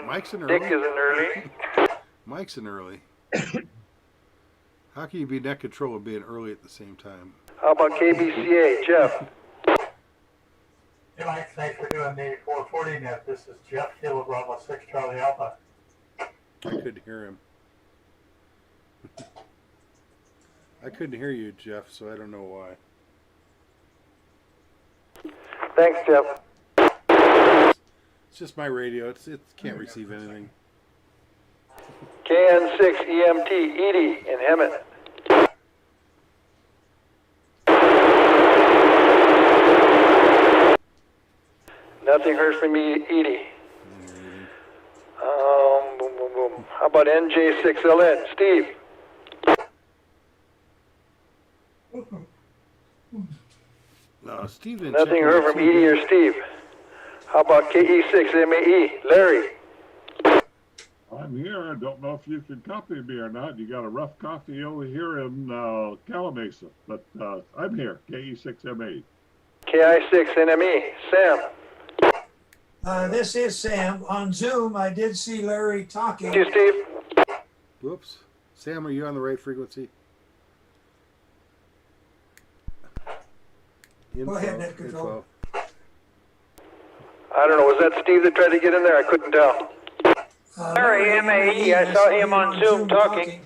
Mike's an early. Dick is an early. Mike's an early. How can you be net control and being early at the same time? How about KBCA, Jeff? Hey Mike, thanks for doing the 440 net. This is Jeff Hill of Bravo 6 Charlie Alpha. I couldn't hear him. I couldn't hear you, Jeff, so I don't know why. Thanks, Jeff. It's just my radio. It can't receive anything. KN6 EMT, Edie in Hemet. Nothing heard from me, Edie. Boom, boom, boom. How about NJ6LN, Steve? No, Steve didn't Nothing check heard in from Edie or Steve. How about KE6MAE, Larry? I'm here. I don't know if you can copy me or not. You got a rough copy over here in Calamasa, but I'm here, KE6MA. KI6NME, Sam. This is Sam. On Zoom, I did see Larry talking. Thank you, Steve. Whoops. Sam, are you on the right frequency? Go ahead, net control. I don't know, was that Steve that tried to get in there? I couldn't tell. Larry MAE, I saw him on Zoom talking.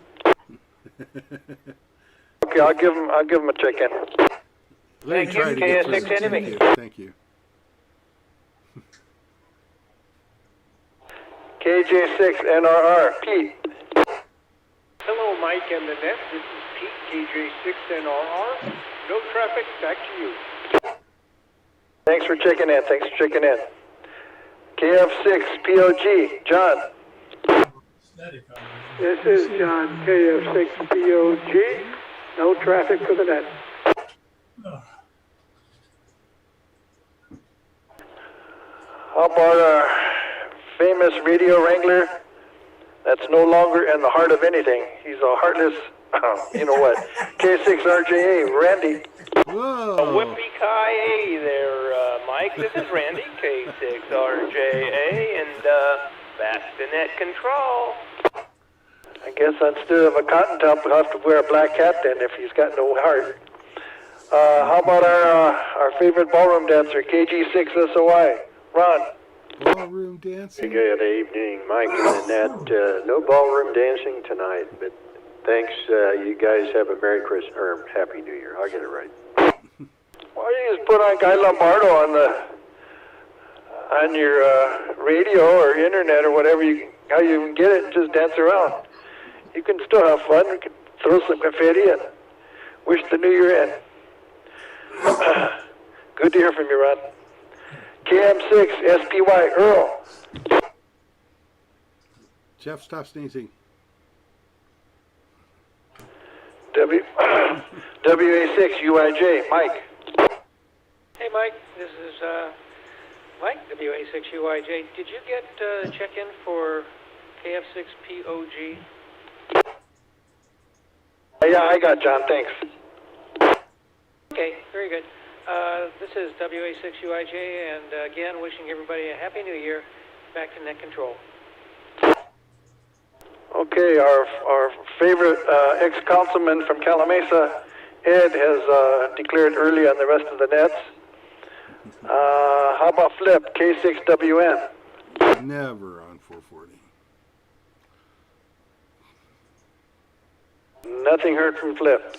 Okay, I'll give him a check-in. Thank you, KS6NME. Thank you. KJ6NRR, Pete. Hello, Mike and the net. This is Pete, KJ6NRR. No traffic, back to you. Thanks for checking in. KF6POG, John. This is John, KF6POG. No traffic for the net. How about our famous radio wrangler that's no longer in the heart of anything? He's a heartless, you know what? K6RJA, Randy. Whoa. Whippy-ki-yay there, Mike. This is Randy, K6RJA, and back to net control. I guess instead of a cotton top, we'll have to wear a black hat then if he's got no heart. How about our favorite ballroom dancer, KG6SOI, Ron? Ballroom dancing? Good evening, Mike and Annette. No ballroom dancing tonight, but thanks. You guys have a Merry Christmas or Happy New Year. I'll get it right. Why don't you just put on Guy Lombardo on your radio or internet or whatever how you can get it and just dance around. You can still have fun. You can throw some confetti and wish the new year in. Good to hear from you, Ron. KM6 SPY Earl. Jeff, stop sneezing. WA6 UIJ, Mike. Hey, Mike. This is Mike, WA6UIJ. Did you get check-in for KF6POG? Yeah, I got John. Thanks. Okay, very good. This is WA6UIJ, and again, wishing everybody a Happy New Year. Back to net control. Okay, our favorite ex-councilman from Calamasa, Ed, has declared early on the rest of the nets. How about Flip, K6WN? Never on 440. Nothing heard from Flip.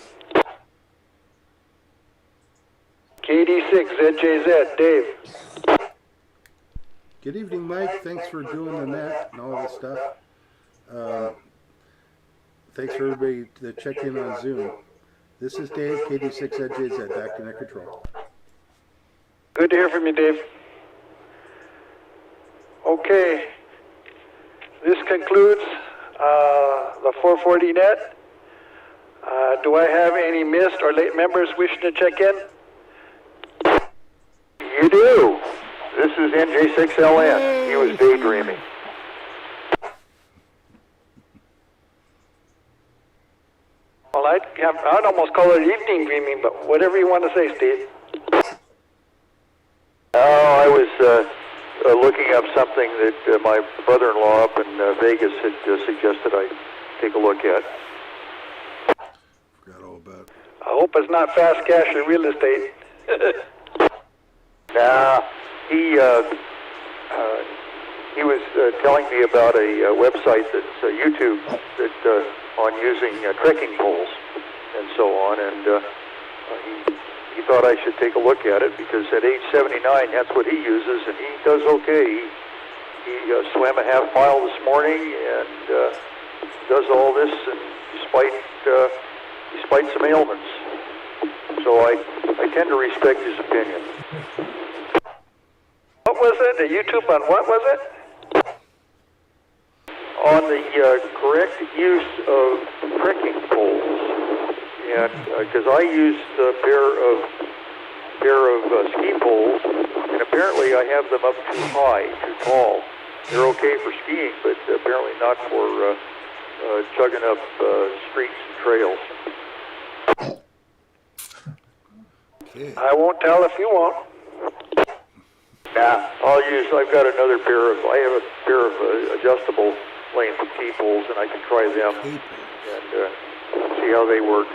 KD6ZJZ, Dave. Good evening, Mike. Thanks for doing the net and all this stuff. Thanks for everybody that checked in on Zoom. This is Dave, KD6ZJZ, back to net control. Good to hear from you, Dave. Okay. This concludes the 440 net. Do I have any missed or late members wishing to check in? You do. This is NJ6LN. He was daydreaming. I'd almost call it evening dreaming, but whatever you want to say, Steve. I was looking up something that my brother-in-law up in Vegas had suggested I take a look at. Forgot all about it. I hope it's not fast cash or real estate. Nah, he was telling me about a website that's YouTube that on using trekking poles and so on, and he thought I should take a look at it because at age 79, that's what he uses, and he does okay. He swam a half mile this morning and does all this, and despite some ailments. So I tend to respect his opinion. What was it? The YouTube on what was it? On the correct use of trekking poles, and because I used a pair of ski poles, and apparently I have them up too high, too tall. They're okay for skiing, but apparently not for chugging up streets and trails. Okay. I won't tell if you won't. Nah, I've got another I have a pair of adjustable length T-poles, and I can try them and see how they work.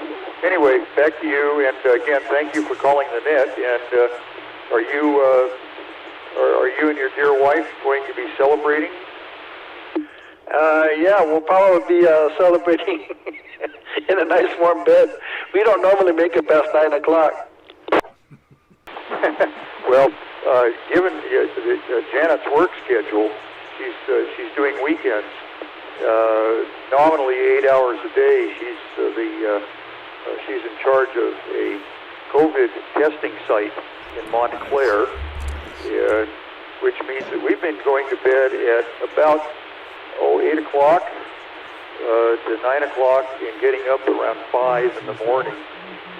Anyway, back to you, and again, thank you for calling the net, and are you and your dear wife going to be celebrating? Yeah, we'll probably be celebrating in a nice warm bed. We don't normally make it past 9 o'clock. Well, given Janet's work schedule, she's doing weekends. Nominally 8 hours a day. She's in charge of a COVID testing site in Montclair, which means that we've been going to bed at about 8 o'clock to 9 o'clock and getting up around 5 in the morning.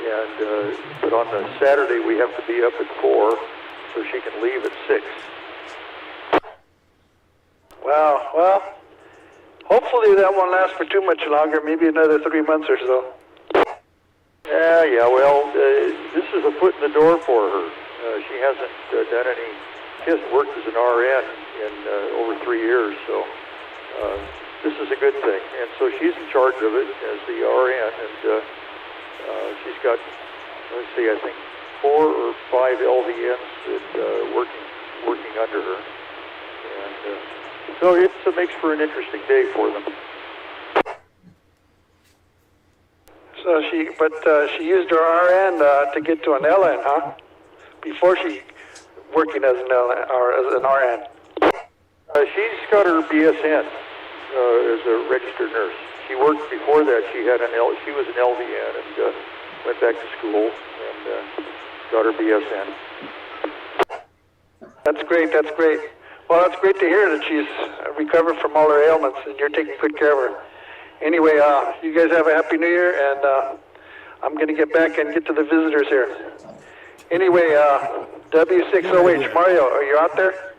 And but on the Saturday we have to be up at 4 so she can leave at 6. Wow, well, hopefully that won't last for too much longer, maybe another 3 months or so. Yeah, well, this is a foot in the door for her. She hasn't she hasn't worked as an RN in over 3 years, so this is a good thing. And so she's in charge of it as the RN, and she's got, let's see, I think 4 or 5 LVNs that working under her. And so it makes for an interesting day for them. So she used her RN to get to an LN, huh? Before she working as an LN or as an RN. She's got her BSN as a registered nurse. She worked before that. She was an LVN and went back to school and got her BSN. That's great. That's great. Well, that's great to hear that she's recovered from all her ailments and you're taking good care of her. Anyway, you guys have a happy New Year, and I'm going to get back and get to the visitors here. Anyway, W6OH, Mario, are you out there?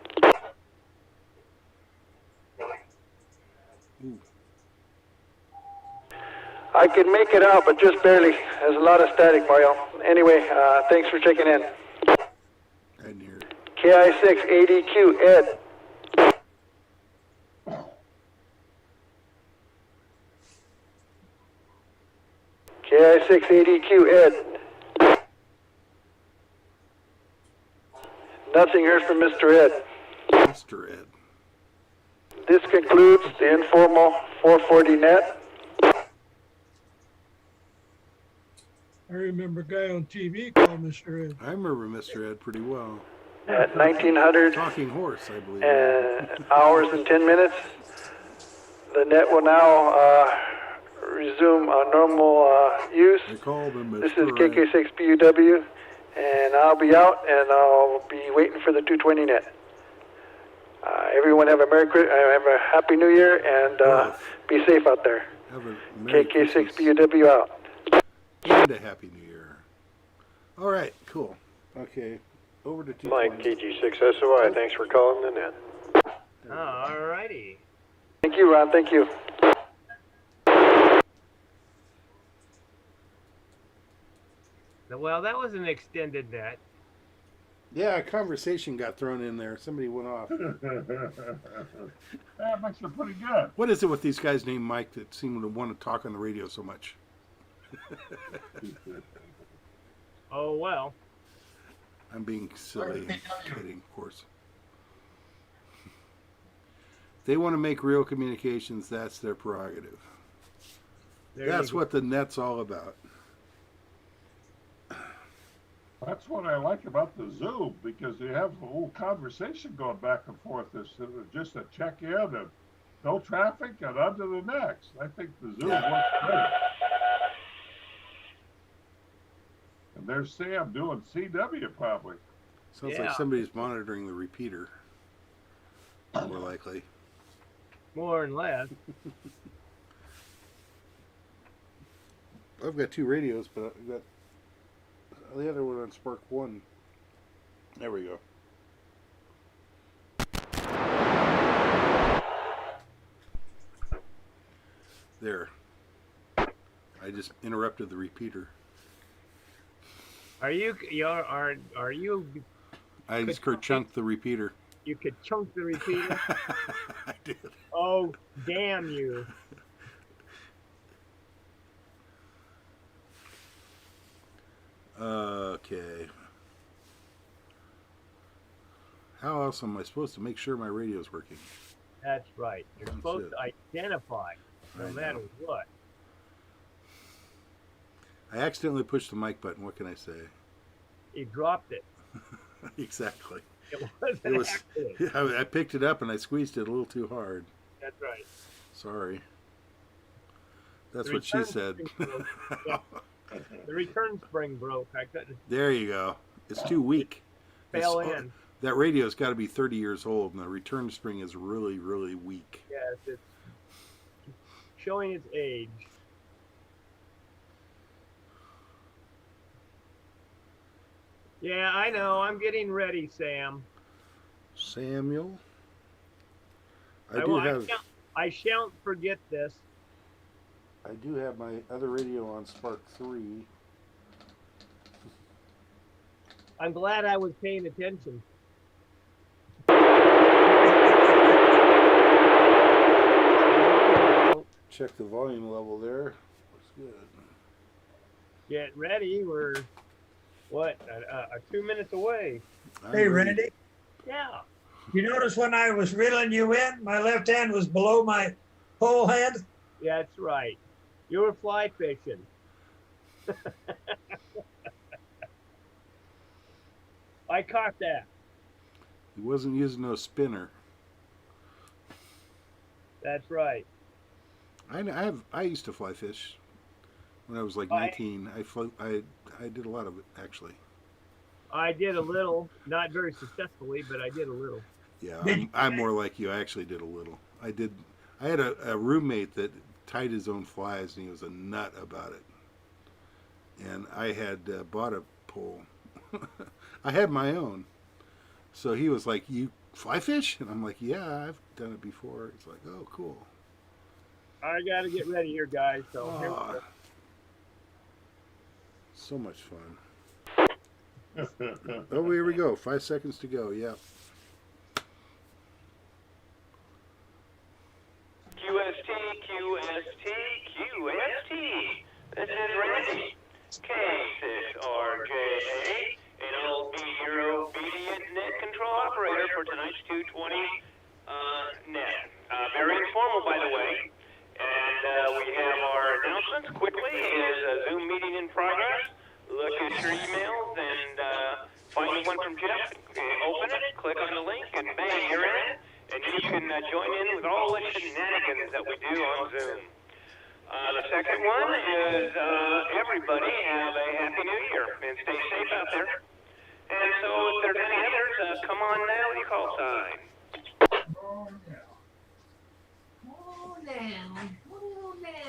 I can make it out, but just barely. There's a lot of static, Mario. Anyway, thanks for checking in. KI6ADQ, Ed. KI6ADQ, Ed. Nothing heard from Mr. Ed. Mr. Ed. This concludes the informal 440 net. I remember a guy on TV called Mr. Ed. I remember Mr. Ed pretty well. At 1900 Talking horse, I believe. hours and 10 minutes. The net will now resume normal use. They called him Mr. This is KK6BUW, and I'll be out, and I'll be waiting for the 220 net. Everyone have a happy New Year, and be safe out there. KK6BUW out. And a happy New Year. All right, cool. Okay, over to 220. Mike, KG6SOI, thanks for calling the net. All righty. Thank you, Ron. Thank you. Well, that was an extended net. Yeah, a conversation got thrown in there. Somebody went off. That makes it pretty good. What is it with these guys named Mike that seem to want to talk on the radio so much? Oh, well. I'm being silly and kidding, of course. They want to make real communications. That's their prerogative. That's what the net's all about. That's what I like about the Zoom, because you have a whole conversation going back and forth. It's just a check-in and no traffic and on to the next. I think the Zoom works great. And there's Sam doing CW probably. Sounds like somebody's monitoring the repeater. More likely. More and less. I've got two radios, but I've got the other one on SPARC 1. There we go. There. I just interrupted the repeater. Are you? I just chunked the repeater. You could chunk the repeater. I did. Oh, damn you! Okay. How else am I supposed to make sure my radio's working? That's right. You're supposed to identify, no matter what. I accidentally pushed the mic button. What can I say? You dropped it. Exactly. It was an accident. I picked it up and I squeezed it a little too hard. That's right. Sorry. That's what she said. The return spring broke. I couldn't. There you go. It's too weak. Fell in. That radio's got to be 30 years old, and the return spring is really, really weak. Yes, it's showing its age. Yeah, I know. I'm getting ready, Sam. Samuel? I shan't forget this. I do have my other radio on SPARC 3. I'm glad I was paying attention. Check the volume level there. Looks good. Get ready. We're, 2 minutes away. Hey, Randy. Yeah. You notice when I was reeling you in, my left hand was below my whole hand? Yeah, that's right. You were fly fishing. I caught that. He wasn't using no spinner. That's right. I used to fly fish when I was like 19. I did a lot of it actually. I did a little, not very successfully, but I did a little. Yeah, I'm more like you. I actually did a little. I had a roommate that tied his own flies, and he was a nut about it. And I had bought a pole. I had my own. So he was like, "You fly fish?" And I'm like, "Yeah, I've done it before." It's like, "Oh, cool." I got to get ready here, guys. So here we go. So much fun. Oh, here we go. 5 seconds to go. Yeah. QST, QST, QST. This is Randy, K6RJA, and I'll be your obedient net control operator for tonight's 220 net. Very informal, by the way. And we have our announcements quickly. Is a Zoom meeting in progress. Look at your emails and find one from Jeff. Open it, click on the link, and bang, you're in. And you can join in with all the shenanigans that we do on Zoom. The second one is everybody have a Happy New Year and stay safe out there. And so if there's any others, come on now, you call sign.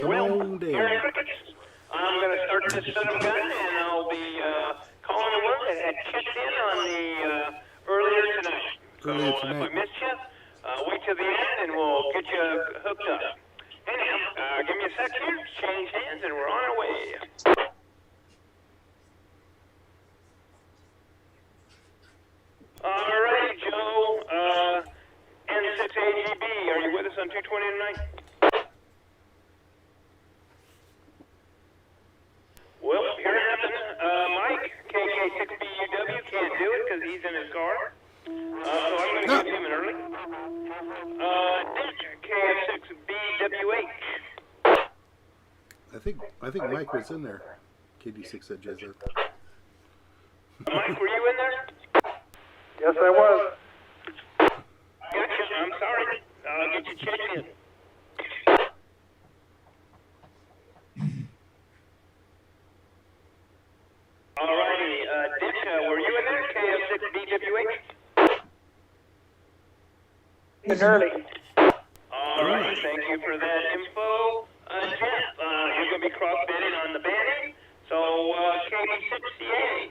Well, Merry Crickets. I'm going to start this son of a gun, and I'll be calling the one that had kicked in on the earlier tonight. So if we missed you, wait till the end, and we'll get you hooked up. Anyhow, give me a sec here, change hands, and we're on our way. can't do it because he's in his car. So I'm going to give him an early. KF6BWH. I think Mike was in there. KD6 at JZ. Mike, were you in there? Yes, I was. Gotcha. I'm sorry. I'll get you checked in. All righty. Dick, were you in there? KF6BWH? In early. All right. Thank you for that info. Jeff, you're going to be cross-banding on the banding. So, KD6CA.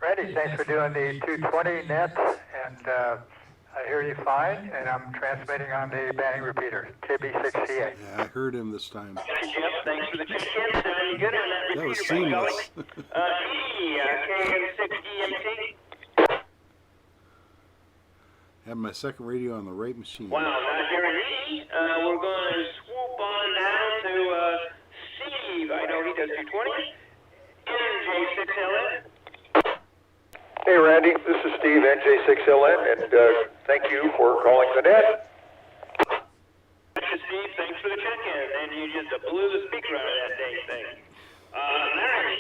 Randy, thanks for doing the 220 net, and I hear you fine, and I'm transmitting on the banding repeater, KB6CA. Yeah, I heard him this time. Jeff, thanks for the check-in. Sounding good on that repeater. That was seamless. KM6EMT. Have my second radio on the right machine. Wow, not hearing me. We're going to swoop on down to Steve. I know he does 220. NJ6LN. Hey, Randy, this is Steve, NJ6LN, and thank you for calling the net. Steve, thanks for the check-in. And you just blew the speaker out of that dang thing. Larry,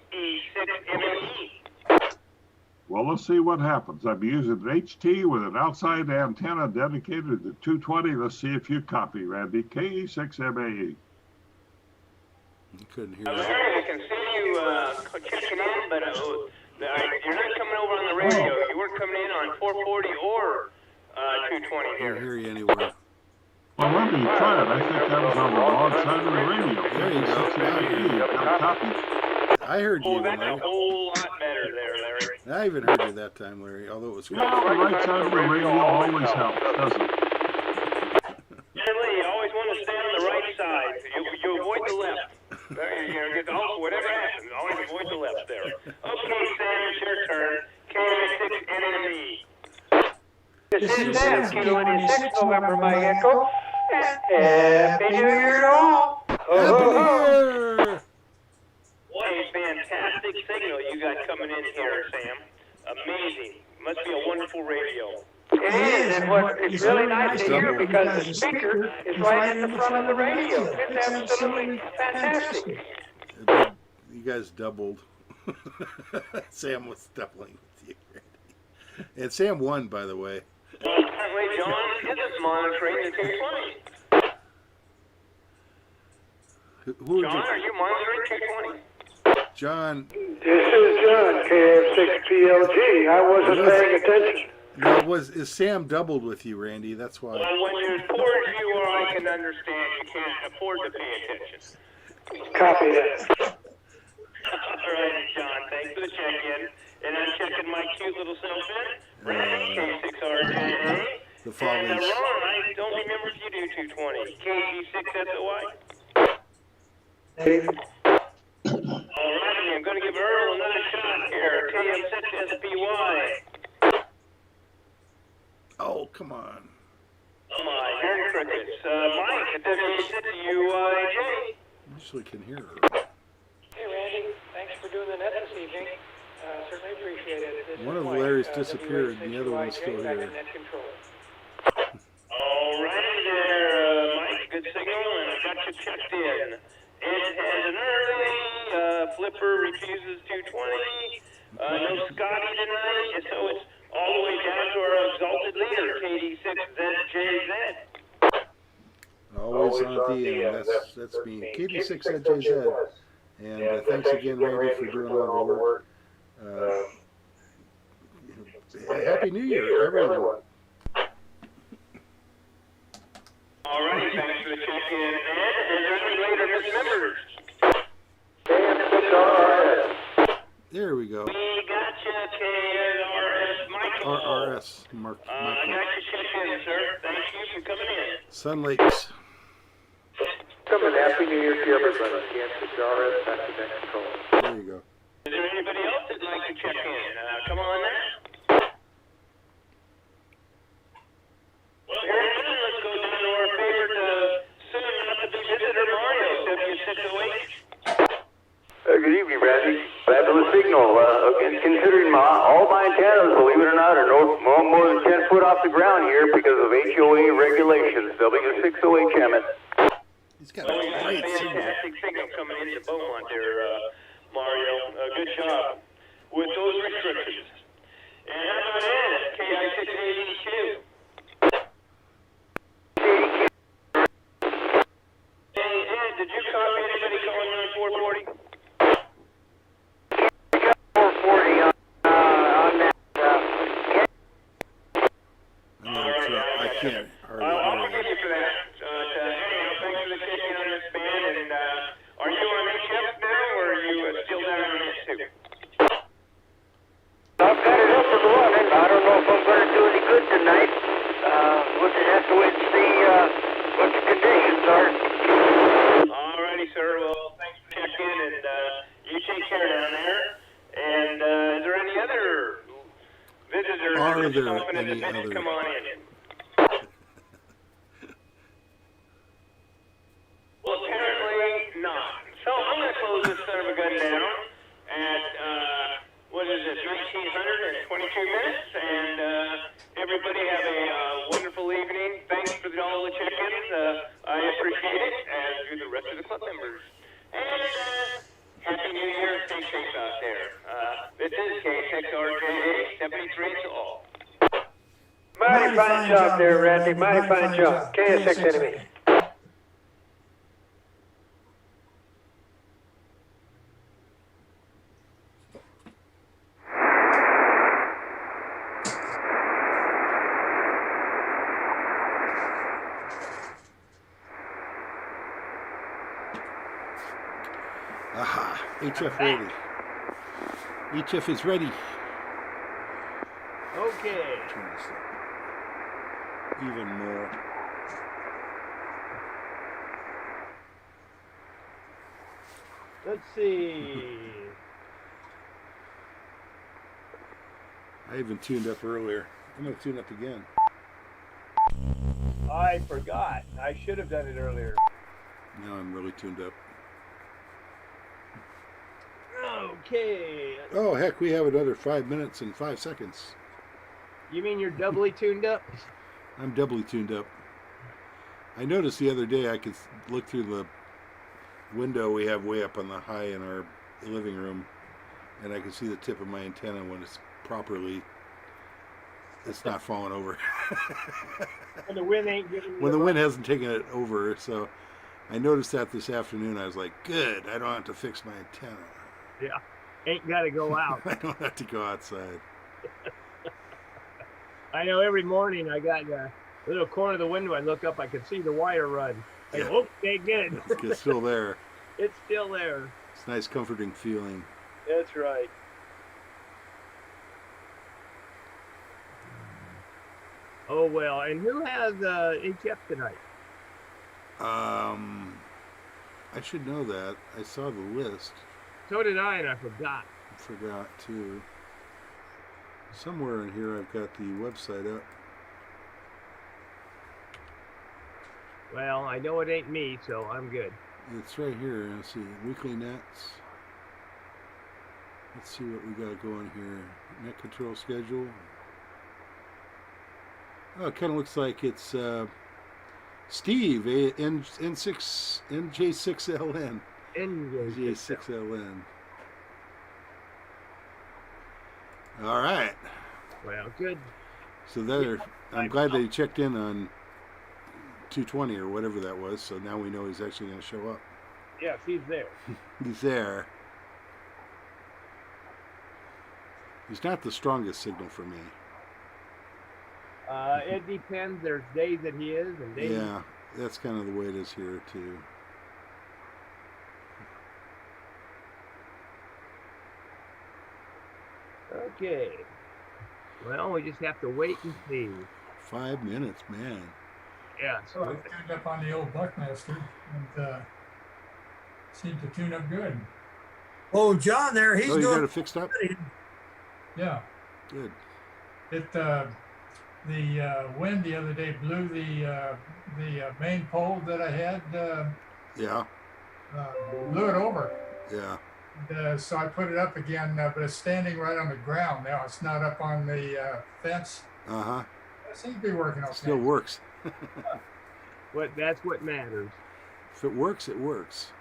KE6ME. Well, let's see what happens. I'm using an HT with an outside antenna dedicated to 220. Let's see if you copy, Randy. KE6MAE. You couldn't hear Larry, that. I can see you checking in, but you're not coming over on the radio. You weren't coming in on 440 or 220 I here. don't hear you anywhere. Well, let me try it. I think that was on the wrong side of the radio. There you go. KE6MAE. Got a copy? I heard you, Oh, that's a Larry. whole lot better there, Larry. I even heard you that time, Larry, although it was Yeah, the right side of the radio always helps, doesn't it? Lee, you always want to stay on the right side. You avoid the left. Whatever happens, always avoid the left there. Okay, Sam, it's your turn. KM6NME. This is Sam, Kilo 96, November by Echo. Happy New Year to all! What a fantastic signal you got coming in here, Sam. Amazing. Must be a wonderful radio. It is, and it's really nice to hear because the speaker is right in the front of the radio. It's absolutely fantastic. You guys doubled. Sam was doubling with you, Randy. And Sam won, by the way. Apparently, John isn't monitoring the 220. Who John, are you monitoring 220? John. This is John, KM6PLG. I wasn't paying attention. No, is Sam doubled with you, Randy? That's why. Well, when you're poor as you are, I can understand you can't afford to pay attention. Copy that. All right, John, thanks for the check-in. And I'm checking my cute little self-in. Randy, K6RJA. The And Follies. Ron, I don't remember if you do 220. KG6SOI. Dave. All righty, I'm going to give Earl another shot here. KM6SPY. Oh, come on. Oh my, hearing crickets. Mike, at WA6UIJ. Usually can hear her. Hey, Randy. Thanks for doing the net this evening. Certainly appreciate it. This One is of Mike, Larry's disappeared, and the other one's WA6UIJ, still back here. in net control. All righty there, Mike. Good signal, and I got you checked in. Ed has an early. Flipper refuses 220. No Scotty tonight, and so it's all the way down to our exalted leader, KD6ZJZ. Always on DM. That's me. KD6 at JZ. And thanks again, Randy, for doing all the work. Happy New Year, everyone. All right, thanks for the check-in, Ed. And any later mismembers? There we go. We got you, KRS Michael. RRS, Mark. I got your check-in, sir. Thank you for coming in. Sun Lakes. Coming, Happy New Year to everybody. Kansas RS, back to Mexico. There you go. Is there anybody else that'd like to check in? Come on now. Well, here in a minute, let's go down to our favorite soon-to-be visitor, Mario, W608. Good evening, Randy. Fabulous signal. Consider considering all my antennas, believe it or not, are no more than 10 foot off the ground here because of HOA regulations. W608 Hammett. He's got Well, a we got a great signal. fantastic signal coming into Beaumont there, Mario. Good job with those restrictions. And how about Ed, KI-682? Hey, Ed, did you copy anybody calling on 440? 440 on that. I can't hardly I'll hear forgive you for that. Anyhow, thanks for the check-in on this band. And are you on HF now, or are you still down on S2? I've got it up and running. I don't know if I'm going to do any good tonight. We'll just have to wait and see what the conditions are. Alrighty, sir. Well, thanks for checking in, and you take care down there. And is there any other visitors Are there stopping in the any business? other- Come on in. Well, apparently not. So I'm going to close this son of a gun down at, what is it, 1922 minutes. And everybody have a wonderful evening. Thanks for all the check-ins. I appreciate it, as do the rest of the club members. And Happy New Year. Stay safe out there. This is KXRJA 73 to all. Mighty fine job there, Randy. Mighty fine job. KSX enemy. Aha, HF ready. HF is ready. Okay. Turn this up even more. Let's see. I even tuned up earlier. I'm going to tune up again. I forgot. I should have done it earlier. Now I'm really tuned up. Okay. Oh, heck, we have another 5 minutes and 5 seconds. You mean you're doubly tuned up? I'm doubly tuned up. I noticed the other day I could look through the window we have way up on the high in our living room, and I can see the tip of my antenna when it's properly, it's not falling over. When the wind ain't giving When the wind hasn't taken it over, so I noticed that this afternoon. I was like, good, I don't have to fix my antenna. Yeah, ain't got to go out. I don't have to go outside. I know every morning I got a little corner of the window. I look up, I can see the wire run. Yeah. Okay, good. It's still there. It's still there. It's a nice, comforting feeling. That's right. Oh, well, and who has HF tonight? I should know that. I saw the list. So did I, and I forgot. I forgot, too. Somewhere in here I've got the website up. Well, I know it ain't me, so I'm good. It's right here. Let's see. Weekly nets. Let's see what we got going here. Net control schedule. Oh, it kind of looks like it's Steve, N6, NJ6LN. NJ6LN. All right. Well, good. So there, I'm glad that he checked in on 220 or whatever that was. So now we know he's actually going to show up. Yes, he's there. He's there. He's not the strongest signal for me. It depends. There's days that he is, and days. Yeah, that's kind of the way it is here too. Okay. Well, we just have to wait and see. 5 minutes, man. Yeah. So I tuned up on the old Buckmaster and seemed to tune up good. Oh, John, there he's you doing. got it fixed up. Yeah. Good. It the wind the other day blew the main pole that I had. Yeah. Blew it over. Yeah. So I put it up again, but it's standing right on the ground now. It's not up on the fence. Uh-huh. It seems to be working okay. Still works. That's what matters. If it works, it works.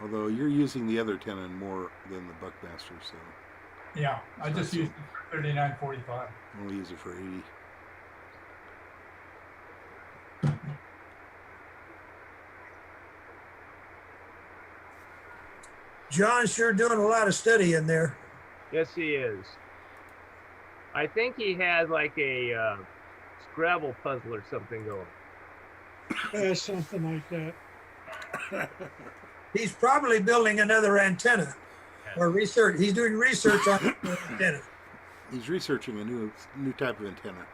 Although you're using the other tenon more than the Buckmaster, so. Yeah, I just used it for 39.45. I only use it for 80. John's sure doing a lot of study in there. Yes, he is. I think he has like a Scrabble puzzle or something going. Yeah, something like that. He's probably building another antenna or research. He's doing research on the antenna. He's researching a new type of antenna.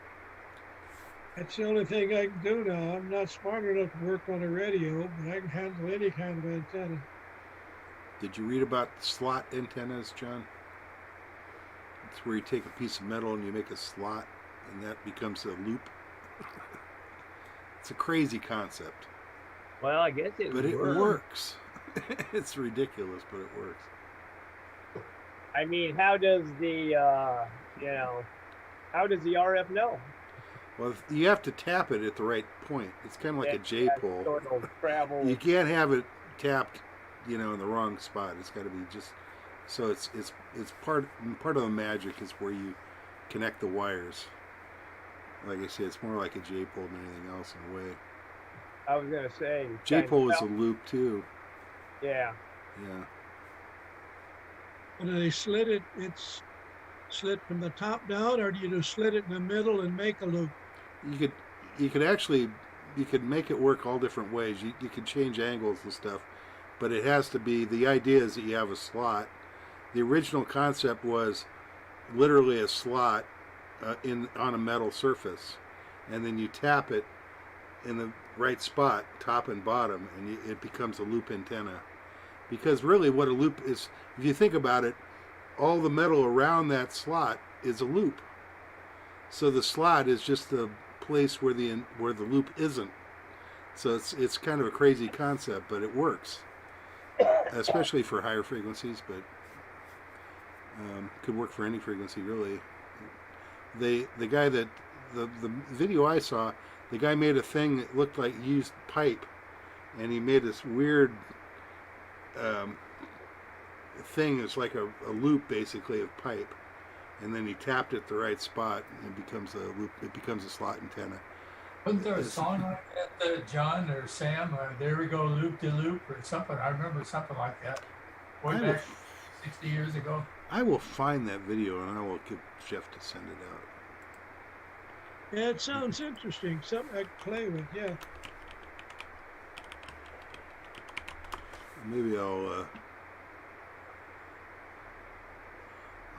That's the only thing I can do now. I'm not smart enough to work on a radio, but I can handle any kind of antenna. Did you read about slot antennas, John? It's where you take a piece of metal and you make a slot, and that becomes a loop. It's a crazy concept. Well, I guess it works. It's ridiculous, but it works. I mean, how does the how does the RF know? Well, you have to tap it at the right point. It's kind of like a J-pole. Sort of travel. You can't have it tapped, in the wrong spot. It's got to be just so it's part of the magic is where you connect the wires. Like I said, it's more like a J-pole than anything else in a way. I was gonna say J-pole is a loop too. Yeah. Yeah. When they slit it, it's slit from the top down, or do you just slit it in the middle and make a loop? You could make it work all different ways. You could change angles and stuff, but it has to be, the idea is that you have a slot. The original concept was literally a slot on a metal surface, and then you tap it in the right spot, top and bottom, and it becomes a loop antenna. Because really what a loop is, if you think about it, all the metal around that slot is a loop. So the slot is just the place where the loop isn't. So it's kind of a crazy concept, but it works, especially for higher frequencies. But could work for any frequency really. The video I saw, the guy made a thing that looked like he used pipe, and he made this weird thing that's like a loop basically of pipe, and then he tapped it the right spot and it becomes a loop. It becomes a slot antenna. Wasn't there a song like that, John or Sam? There we go, loop de loop or something. I remember something like that. Way back 60 years ago. I will find that video and I will get Jeff to send it out. Yeah, it sounds interesting. Something I could play with. Yeah. Maybe I'll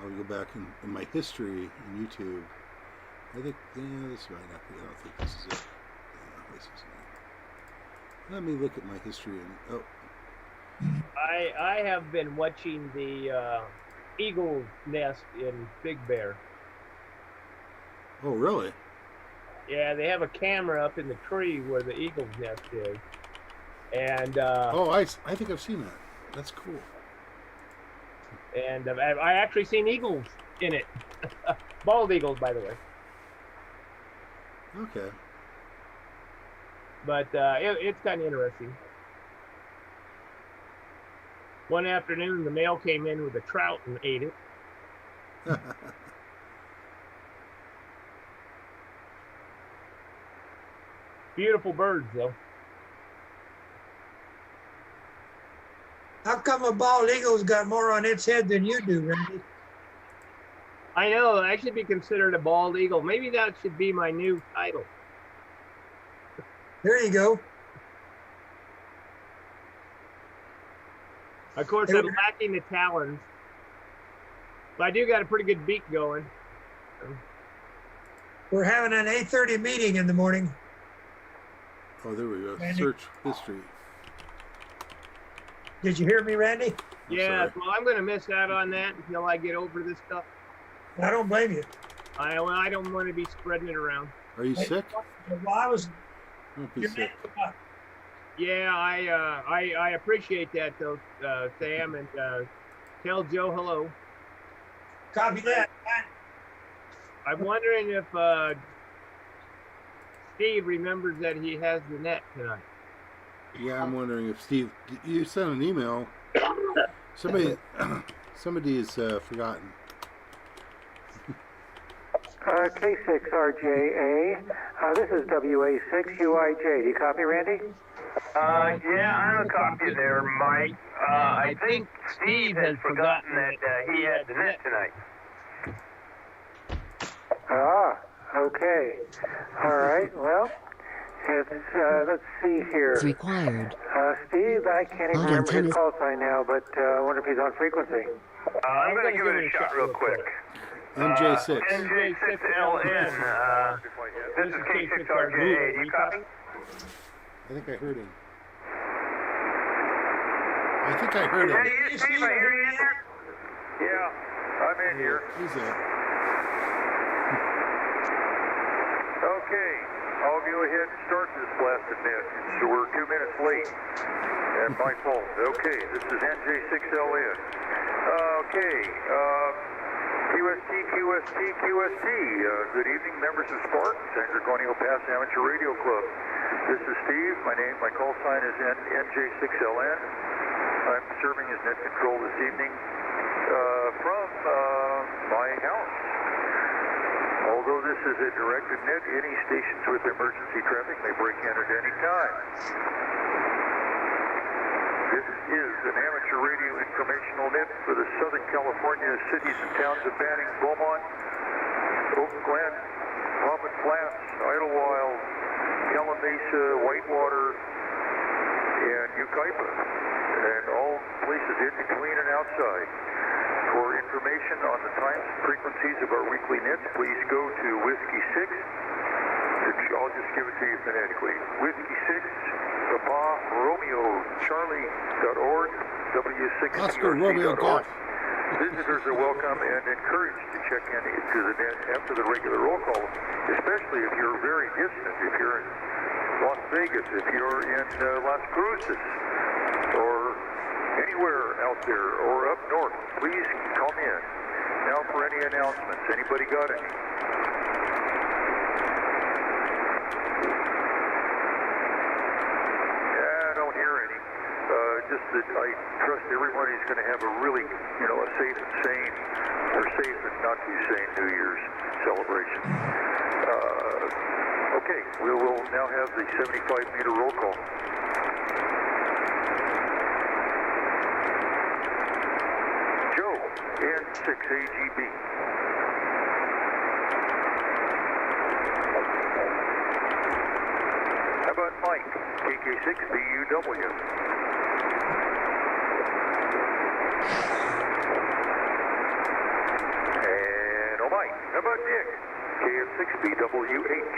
go back in my history in YouTube. I think this might not be. I don't think this is it. Yeah, this is it. Let me look at my history I have been watching the eagle nest in Big Bear. Oh, really? Yeah, they have a camera up in the tree where the eagle's nest is. And I think I've seen that. That's cool. And I actually seen eagles in it. Bald eagles, by the way. Okay. But it's kind of interesting. One afternoon, the male came in with a trout and ate it. Beautiful birds, though. How come a bald eagle's got more on its head than you do, Randy? I know. I should be considered a bald eagle. Maybe that should be my new title. There you go. Of course, I'm lacking the talons. But I do got a pretty good beak going. We're having an 8:30 meeting in the morning. Oh, there we go. Randy? Search history. Did you hear me, Randy? Yeah, well, I'm going to miss out on that until I get over this stuff. I don't blame you. I don't want to be spreading it around. Are you sick? Well, I was. Don't be sick. Yeah, I appreciate that though, Sam, and tell Joe hello. Copy that. I'm wondering if Steve remembers that he has the net tonight. Yeah, I'm wondering if Steve, you sent an email. Somebody has forgotten. K6RJA. This is WA6UIJ. Do you copy, Randy? Yeah, I'm a copy there, Mike. I think Steve has forgotten that he had the net tonight. Ah, okay. All right, well, it's, let's see here. It's required. Steve, I can't even remember his call sign now, but I wonder if he's on frequency. I'm going to give it a shot real quick. MJ6. MJ6LN. This is K6RJA. Do you copy? I think I heard him. I think I heard him. Hey, Steve, I hear you in there? Yeah, I'm in here. He's there. Okay, I'll go ahead and start this blasted net. So we're 2 minutes late. And my fault. Okay, this is NJ6LN. Okay, QST. Good evening, members of SPARC, San Gorgonio Pass Amateur Radio Club. This is Steve. My call sign is NJ6LN. I'm serving as net control this evening from my house. Although this is a directed net, any stations with emergency traffic may break in at any time. This is an amateur radio informational net for the Southern California cities and towns of Banning, Beaumont, Oak Glen, Prophet Flats, Idlewild, Kellen Mesa, Whitewater, and Yucaipa, and all places in between and outside. For information on the times and frequencies of our weekly nets, please go to Whiskey 6. I'll just give it to you phonetically. Whiskey 6, Papa Romeo Charlie.org, W6CRC.org. Visitors are welcome and encouraged to check in to the net after the regular roll call, especially if you're very distant, if you're in Las Vegas, if you're in Las Cruces, or anywhere out there, or up north. Please come in. Now for any announcements. Anybody got any? I don't hear any. Just that I trust everybody's going to have a really, a safe and sane, or safe and not too sane New Year's celebration. Okay, we will now have the 75-meter roll call. Joe, N6AGB. How about Mike, KK6BUW? And oh Mike, how about Nick, KF6BWH?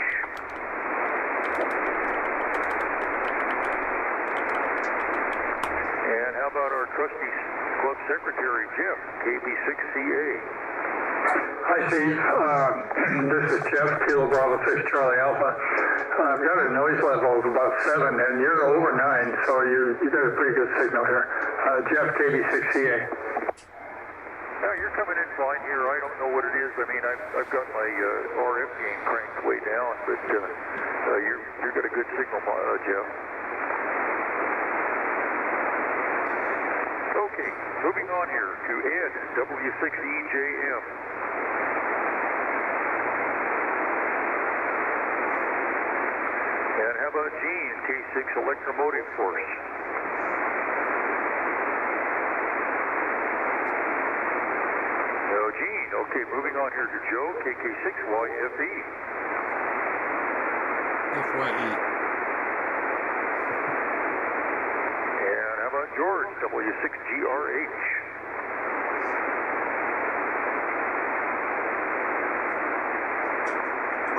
And how about our Trustees Club Secretary, Jeff, KB6CA? Hi, Steve. This is Jeff, Kilo Bravo 6 Charlie Alpha. I've got a noise level of about 7, and you're over 9, so you got a pretty good signal here. Jeff, KB6CA. Now, you're coming in fine here. I don't know what it is. I mean, I've got my RF gain cranked way down, but you've got a good signal, Jeff. Okay, moving on here to Ed, W6EJM. And how about Gene, K6 Electromotive Force? No, Gene. Okay, moving on here to Joe, KK6YFE. FYE. And how about George, W6GRH?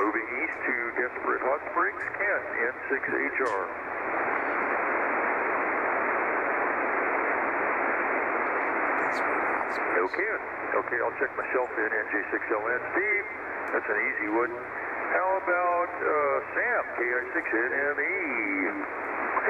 Moving east to Desperate Hot Springs, Ken, N6HR. No Ken. Okay, I'll check myself in, NJ6LN. Steve, that's an easy one. How about Sam, KI6NME?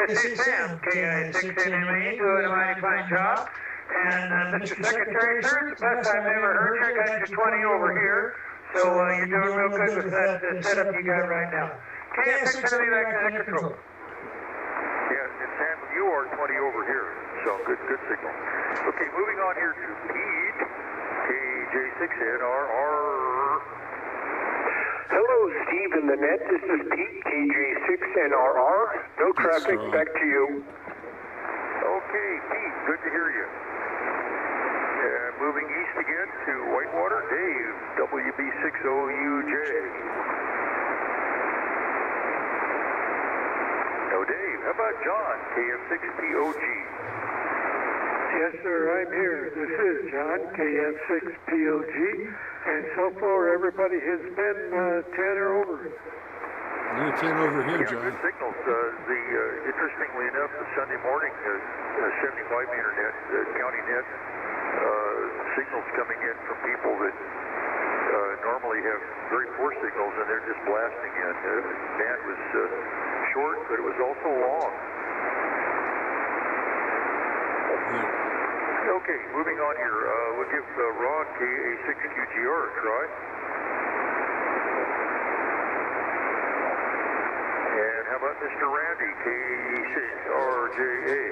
This is Sam, KI6NMA, doing a mighty fine job. And Mr. Secretary, sir, it's the best I've ever heard you. I got you 20 over here. So you're doing real good with that setup you got right now. KI6NMA back to net control. Yeah, and Sam, you are 20 over here. So good signal. Okay, moving on here to Pete, KJ6NRR. Hello, Steve in the net. This is Pete, KJ6NRR. No traffic, back to you. Okay, Pete, good to hear you. Moving east again to Whitewater, Dave, WB60UJ. No, Dave. How about John, KF6POG? Yes, sir, I'm here. This is John, KF6POG. And so far, everybody has been 10 or over. You're 10 over here, John. Good signals. Interestingly enough, the Sunday morning 75 meter net, county net, signals coming in from people that normally have very poor signals, and they're just blasting in. The band was short, but it was also long. Okay, moving on here. We'll give Ron KA6QGR a try. And how about Mr. Randy K6RJA?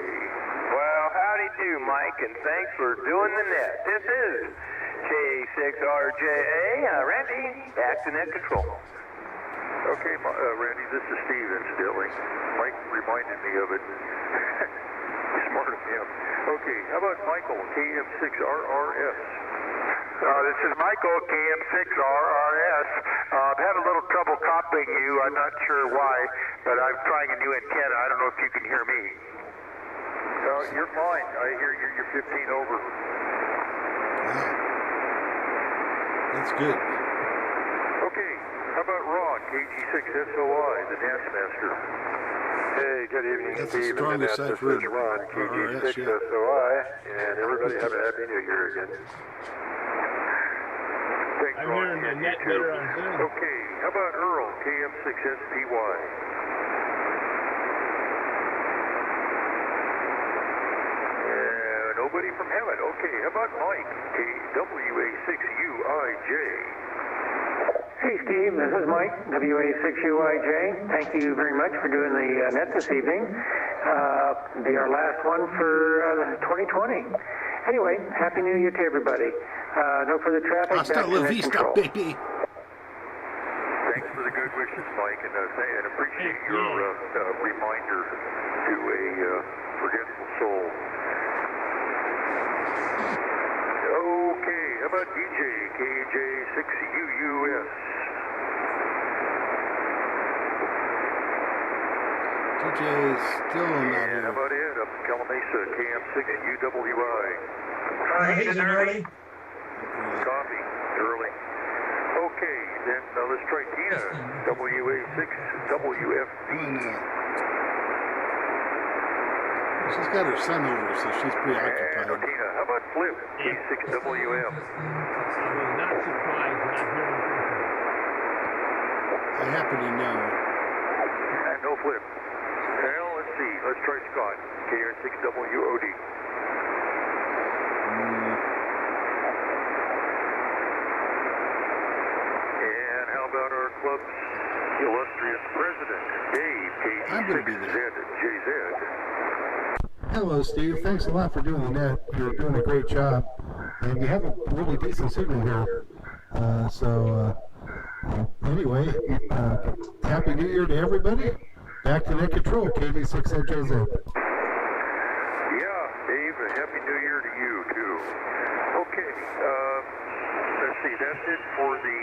Well, howdy do, Mike, and thanks for doing the net. This is K6RJA. Randy, back to net control. Okay, Randy, this is Steve, incidentally. Mike reminded me of it. Smart of him. Okay, how about Michael, KM6RRS? This is Michael, KM6RRS. I've had a little trouble copying you. I'm not sure why, but I'm trying a new antenna. I don't know if you can hear me. You're fine. I hear you're 15 over. Wow. That's good. Okay, how about Ron, KG6SOI, the dance master? Hey, good evening, That's Steve. the strongest This I've heard. is Ron, KG6SOI, and everybody have a happy new year again. Thanks, I'm Ron. hearing the net better on Zoom. Okay, how about Earl, KM6SPY? Nobody from heaven. Okay, how about Mike, KWA6UIJ? Hey, Steve, this is Mike, WA6UIJ. Thank you very much for doing the net this evening. Be our last one for 2020. Anyway, Happy New Year to everybody. No further traffic. Hasta la vista, baby. Thanks for the good wishes, Mike, and appreciate your reminder to a forgetful soul. Okay, how about DJ, KJ6UUS? DJ's still not And here. how about Ed up in Calamasa, KM6UWI? He's early. Copy, early. Okay, then let's try Tina, WA6WFD. She's got her son over, so she's preoccupied. Tina, how about Flip, K6WM? I was not surprised not hearing from her. I happen to know. And no Flip. Well, let's see. Let's try Scott, KR6WOD. And how about our club's illustrious president, Dave, KG6ZJZ? Hello, Steve. Thanks a lot for doing the net. You're doing a great job. And we have a really decent signal here. Anyway, Happy New Year to everybody. Back to net control, KD6ZJZ. Yeah, Dave, a Happy New Year to you, too. Okay, let's see. That's it for the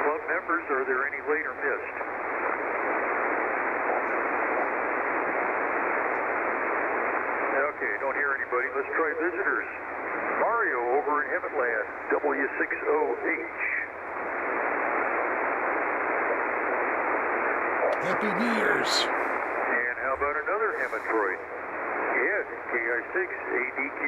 club members. Are there any late or missed? Okay, don't hear anybody. Let's try visitors. Mario over in Heavenland, W60H. Happy New Year's. And how about another Hammondroid? Ed, KI6ADQ.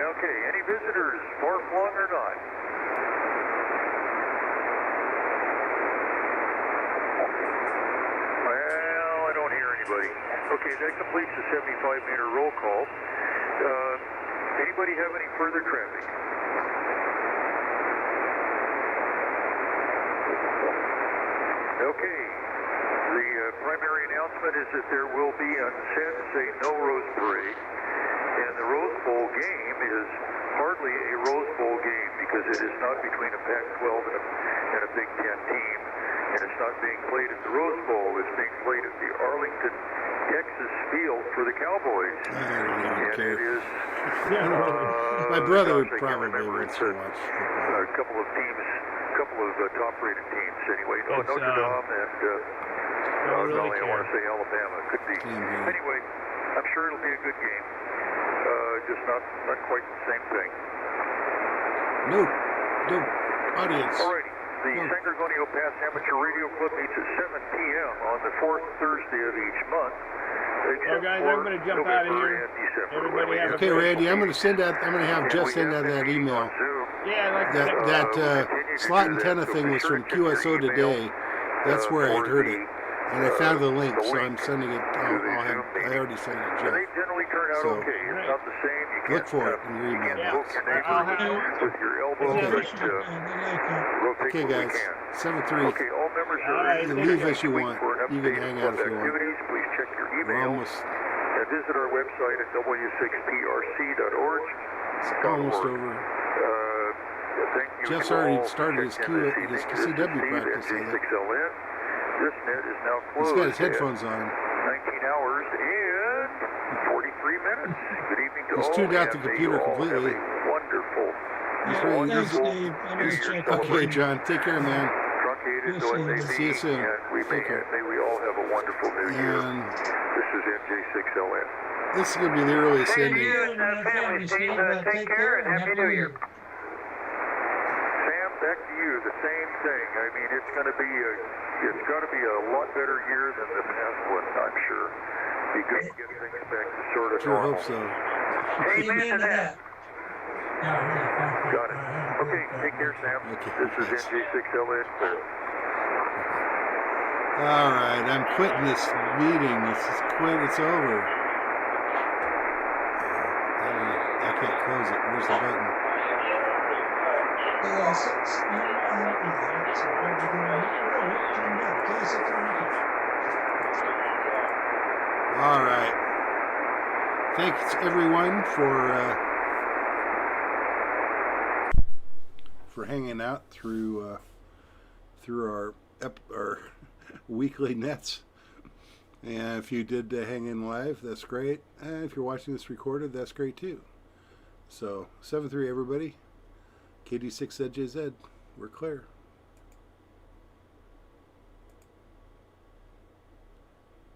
Okay, any visitors, far flung or not? Okay, that completes the 75-meter roll call. Anybody have any further traffic? Okay. The primary announcement is that there will be on Saturday no Rose Parade, and the Rose Bowl game is hardly a Rose Bowl game because it is not between a Pac-12 and a Big Ten team, and it's not being played at the Rose Bowl. It's being played at the Arlington, Texas field for the Cowboys, and it is. My brother would I can't probably remember. want It's to watch football. a couple of teams, top-rated teams anyway. Oh, It's, Notre Dame and don't really I want to say Alabama. Could be. Anyway, I'm sure it'll be a good game. Just not quite the same thing. No audience. Alrighty. The San Gorgonio Pass Amateur Radio Club meets at 7 p.m. on the fourth Thursday of each month. Well, guys, I'm going to jump out of here. Everybody have Okay, a great Randy, I'm going to have Jeff send out that email. Yeah, like That slot antenna thing was from QSO Today. That's where I'd heard it. And I found the link, so I'm sending it. I already sent it to Jeff. They generally turn out So, okay. It's not the same. You can't look for it in your email box. with your elbow, but rotate Okay, what we guys. can. 7-3. Okay, all members are You leave as you want. You can hang out if you want. activities. Please check your We're email almost and visit our website at w6prc.org. almost over. Thank you Jeff's to already all started his checking in this CW evening. practice. This is Steve at G6LN. This net is now He's closed. got his at headphones on. 19 hours and 43 minutes. Good evening to He's all. tuned out the and may computer you all completely. have a wonderful, He's ready. Thanks, wonderful Dave. I'm New going to Year's check up. Okay, John. Take care, man. truncated though it may be. See you soon. And may we all have a wonderful New Year. And This is NJ6LN. this is going to be the earliest Same to ending. you and family, Steve. Take care and Happy New Year. Sam, back to you. The same thing. I mean, it's got to be a lot better year than the past one, I'm sure. Be good to get things back to sort of Sure normal. hope so. Amen to that. Got it. Okay, take care, Sam. This is NJ6LN clear. All right, I'm quitting this meeting. It's over. I can't close it. Where's the button? All right. Thanks everyone for hanging out through our weekly nets. And if you did hang in live, that's great. And if you're watching this recorded, that's great too. So 7-3 everybody. KD6ZJZ. We're clear.